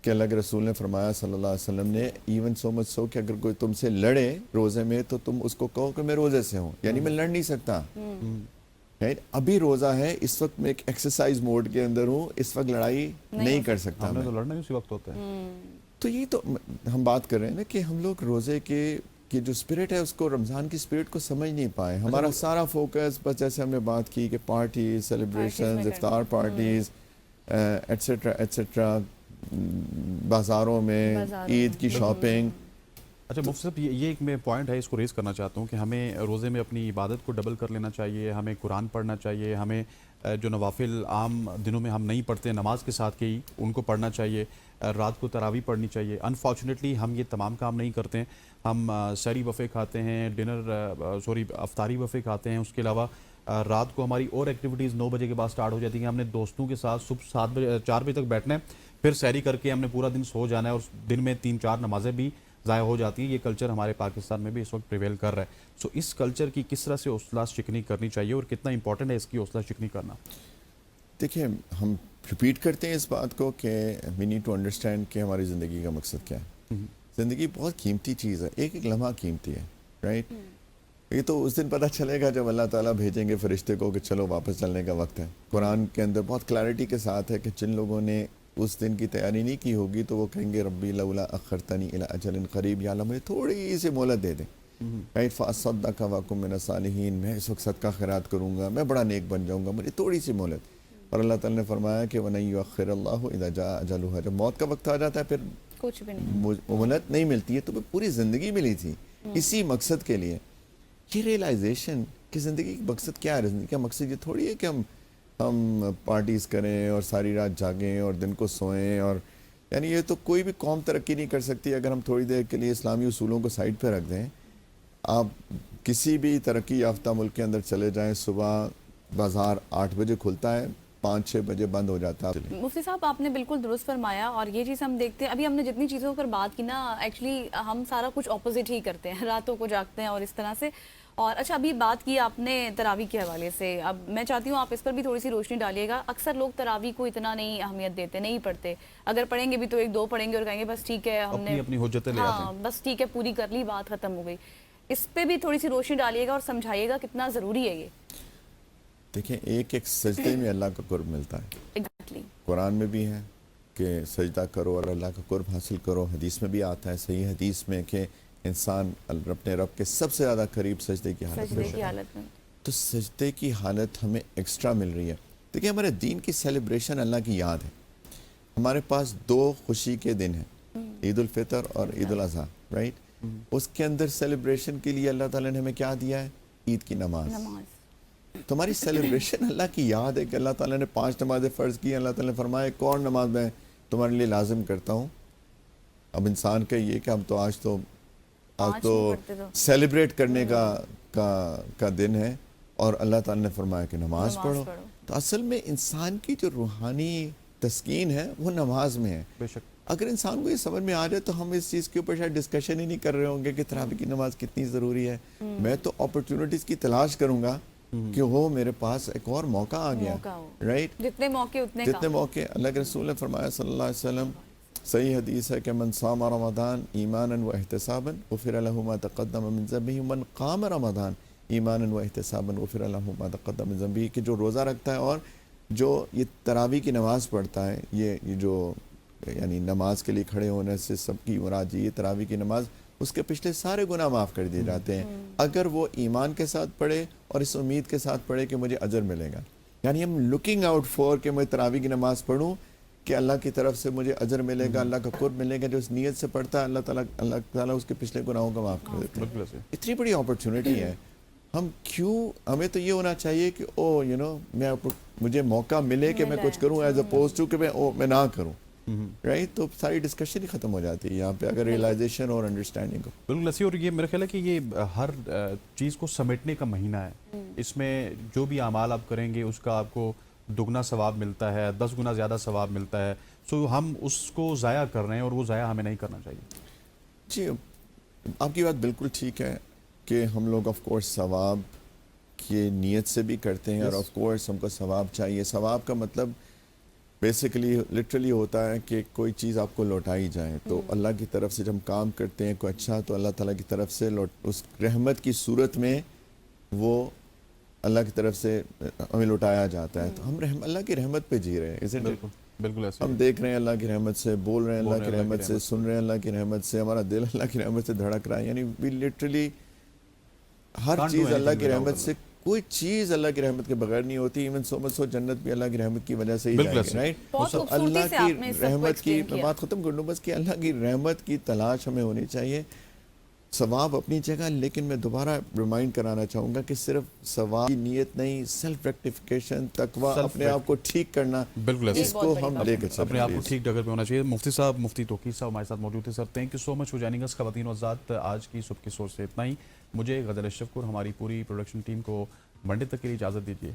कि अल्लाह के रसूल ने फरमाया सल्लल्लाहु अलैहि वसल्लम ने, इवन सो मच सो कि अगर कोई तुमसे लड़े रोज़े में तो तुम उसको कहो कि मैं रोज़े से हूँ, यानी मैं लड़ नहीं सकता। राइट, अभी रोज़ा है, इस वक्त मैं एक एक्सरसाइज मोड के अंदर हूँ, इस वक्त लड़ाई नहीं कर सकता। हमने तो लड़ना ही उसी वक्त होता है। तो ये तो हम बात कर रहे हैं ना कि हम लोग रोज़े के कि जो स्पिरिट है उसको, रमज़ान की स्पिरिट को समझ नहीं पाए। हमारा सारा फोकस बस जैसे हमने बात की कि पार्टी, सेलिब्रेशंस, इफ्तार पार्टीज एट्सेट्रा एट्सेट्रा, बाज़ारों में ईद की शॉपिंग। अच्छा मुफ्ती साहब, ये एक मैं पॉइंट है, इसको रेज़ करना चाहता हूँ कि हमें रोज़े में अपनी इबादत को डबल कर लेना चाहिए, हमें कुरान पढ़ना चाहिए, हमें जो नवाफिल आम दिनों में हम नहीं पढ़ते नमाज के साथ के ही उनको पढ़ना चाहिए, रात को तरावी पढ़नी चाहिए। अनफॉर्चुनेटली हम ये तमाम काम नहीं करते हैं। हम सहरी बफ़े खाते हैं, अफ्तारी बफ़े खाते हैं, उसके अलावा रात को हमारी और एक्टिविटीज़ 9 बजे के बाद स्टार्ट हो जाती हैं। हमने दोस्तों के साथ सुबह 4 बजे तक बैठना है, फिर सहरी करके हमने पूरा दिन सो जाना है और दिन में 3-4 नमाजें भी ज़ाया हो जाती है। ये कल्चर हमारे पाकिस्तान में भी इस वक्त प्रिवेल कर रहा है। सो इस कल्चर की किस तरह से हौसला शिकनी करनी चाहिए और कितना इंपॉर्टेंट है इसकी हौसला शिकनी करना? देखिए, हम रिपीट करते हैं इस बात को कि वी नीड टू अंडरस्टैंड कि हमारी ज़िंदगी का मकसद क्या है। ज़िंदगी बहुत कीमती चीज़ है, एक एक लम्हा कीमती है। राइट, ये तो उस दिन पता चलेगा जब अल्लाह ताला भेजेंगे फरिश्ते को कि चलो वापस चलने का वक्त है। कुरान के अंदर बहुत क्लैरिटी के साथ है कि जिन लोगों ने उस दिन की तैयारी नहीं की होगी तो वो कहेंगे रब्बी लौला अखरतनी इला अजलिन करीब, या अल्लाह मुझे थोड़ी सी मोहलत दे दे। राइट, फ़असद्दक़ व अकुम मिनस सालिहीन, मैं इस वक्त सदका खैरात करूँगा, मैं बड़ा नेक बन जाऊँगा, मुझे थोड़ी सी मोहलत। और अल्लाह ताला ने फरमाया कि वलन युअख्खिरुल्लाहु इज़ा जाअ अजलुहा, जब मौत का वक्त आ जाता है फिर कुछ भी नहीं, मोहलत नहीं मिलती है। तो मैं पूरी ज़िंदगी मिली थी इसी मकसद के लिए। ये रियलाइजेशन कि ज़िंदगी का मकसद क्या है, ज़िंदगी का मकसद ये थोड़ी है कि हम पार्टीज़ करें और सारी रात जागें और दिन को सोएं, और यानी ये तो कोई भी कौम तरक्की नहीं कर सकती अगर हम थोड़ी देर के लिए इस्लामी उसूलों को साइड पर रख दें। आप किसी भी तरक्की याफ्ता मुल्क के अंदर चले जाएं, सुबह बाज़ार 8 बजे खुलता है, 5-6 बजे बंद हो जाता है। मुफ्ती साहब आपने बिल्कुल दुरुस्त फरमाया, और ये चीज़ हम देखते हैं, अभी हमने जितनी चीज़ों पर बात की ना, एक्चुअली हम सारा कुछ ऑपोजिट ही करते हैं, रातों को जागते हैं और इस तरह से। और अच्छा, अभी बात की आपने तरावी के हवाले से, अब मैं चाहती हूँ आप इस पर भी थोड़ी सी रोशनी डालिएगा। अक्सर लोग तरावी को इतना नहीं अहमियत देते, नहीं पढ़ते, अगर पढ़ेंगे भी तो 1-2 पढ़ेंगे और कहेंगे बस ठीक है, हमने अपनी हुज्जतें ले आते हैं, बस ठीक है, पूरी कर ली, बात खत्म हो गई। इस पे भी थोड़ी सी रोशनी डालिएगा और समझाइएगा कितना ज़रूरी है ये। देखिए, एक एक सजदे में अल्लाह का कुर्ब मिलता है। एग्जैक्टली, कुरान में भी है कि सजदा करो और अल्लाह का कुर्ब हासिल करो। हदीस में भी आता है, सही हदीस में, कि इंसान अपने रब के सबसे ज़्यादा करीब सजदे की हालत में। तो सजदे की हालत हमें एक्स्ट्रा मिल रही है। देखिए, हमारे दीन की सेलिब्रेशन अल्लाह की याद है। हमारे पास 2 खुशी के दिन हैं, ईद उल फितर और ईद उल अज़हा। राइट, उसके अंदर सेलिब्रेशन के लिए अल्लाह ताला ने हमें क्या दिया है? ईद की नमाज। तो हमारी सेलिब्रेशन अल्लाह की याद है कि अल्लाह ताला ने 5 नमाज़ें फ़र्ज़ की। अल्लाह ताला ने फरमाया एक और नमाज मैं तुम्हारे लिए लाजिम करता हूँ। अब इंसान का ये कि हम तो आज तो सेलिब्रेट करने का दिन है, और अल्लाह ताला ने फरमाया कि नमाज पढ़ो। तो असल में इंसान की जो रूहानी तस्कीन है वो नमाज में है। बेशक अगर इंसान को ये समझ में आ जाए तो हम इस चीज़ के ऊपर शायद डिस्कशन ही नहीं कर रहे होंगे कि तरावी की नमाज कितनी ज़रूरी है। मैं तो अपॉर्चुनिटीज़ की तलाश करूँगा कि वो मेरे पास एक और मौका आ गया। राइट, जितने मौके अल्लाह के रसूल ने फरमाया सल्लल्लाहु अलैहि वसल्लम, सही हदीस है कि मन साम रमज़ान ईमानन व एहतिसाबन गुफ़िर लहु मा तक़द्दम मिन ज़ंबिही, मन क़ाम रमज़ान ईमानन व एहतिसाबन गुफ़िर लहु मा तक़द्दम मिन ज़ंबिही, कि जो रोज़ा रखता है और जो ये तरावी की नमाज़ पढ़ता है, ये जो यानी नमाज के लिए खड़े होने से सबकी मुराद ये तरावी की नमाज, उसके पिछले सारे गुनाह माफ़ कर दिए जाते हैं अगर वो ईमान के साथ पढ़े और इस उम्मीद के साथ पढ़े कि मुझे अजर मिलेगा। यानी हम लुकिंग आउट फॉर कि मैं तरावी की नमाज पढ़ूँ कि अल्लाह की तरफ से मुझे अजर मिलेगा, अल्लाह का कुर्ब मिलेगा। जो उस नीयत से पढ़ता है अल्लाह ताला उसके पिछले गुनाहों का माफ़ कर देते हैं। इतनी बड़ी अपॉर्चुनिटी है, हम क्यों, हमें तो ये होना चाहिए कि मुझे मौका मिले कि मैं कुछ करूँ एज अपोज टू कि मैं ना करूँ। राइट, तो सारी डिस्कशन ही खत्म हो जाती है यहाँ पे अगर रियलाइजेशन और अंडरस्टैंडिंग हो। बिल्कुल ऐसी, और ये मेरा ख्याल है कि ये हर चीज़ को समेटने का महीना है। इसमें जो भी अमाल आप करेंगे उसका आपको दुगना सवाब मिलता है, 10 गुना ज़्यादा सवाब मिलता है। सो हम उसको ज़ाया कर रहे हैं और वो ज़ाया हमें नहीं करना चाहिए। जी, आपकी बात बिल्कुल ठीक है कि हम लोग ऑफ कोर्स सवाब की नीयत से भी करते हैं और ऑफ कोर्स हमको सवाब चाहिए। सवाब का मतलब बेसिकली लिटरली होता है कि कोई चीज़ आपको लौटाई जाए, तो अल्लाह की तरफ से जब हम काम करते हैं कोई अच्छा, तो अल्लाह ताला की तरफ से उस रहमत की सूरत में वो अल्लाह की तरफ से हमें लौटाया जाता है। तो हम अल्लाह की रहमत पे जी रहे हैं, इसे बिल्कुल बिल्कुल ऐसे हम देख रहे हैं अल्लाह की रहमत से, बोल रहे हैं अल्लाह की रहमत से, सुन रहे हैं अल्लाह की रहमत से, हमारा दिल अल्लाह की रहमत से धड़क रहा है। यानी वी लिटरली हर चीज़ अल्लाह की रहमत से, कोई चीज़ अल्लाह की रहमत के बगैर नहीं होती। इवन सो जन्नत भी अल्लाह की रहमत की वजह से ही जाएगी, राइट? तो अल्लाह की रहमत की, मैं बात खत्म कर दूँ बस, कि अल्लाह की रहमत की तलाश हमें होनी चाहिए। सवाब अपनी जगह, लेकिन मैं दोबारा रिमाइंड कराना चाहूँगा कि सिर्फ सवाब की नीयत नहीं, सेल्फ रेक्टिफिकेशन, तकवा, अपने आप को ठीक करना, बिल्कुल इसको हम लेकर चलें, अपने आप को ठीक जगह पे होना चाहिए। मुफ्ती साहब, मुफ्ती तौकीर साहब हमारे साथ मौजूद थे। Sir thank you so much for joining अस। ख़वातीन और हज़रात, आज की सुबह की सोच से इतना ही। मुझे गदर अशरफ और हमारी पूरी प्रोडक्शन टीम को मंडे तक के लिए इजाज़त दीजिए।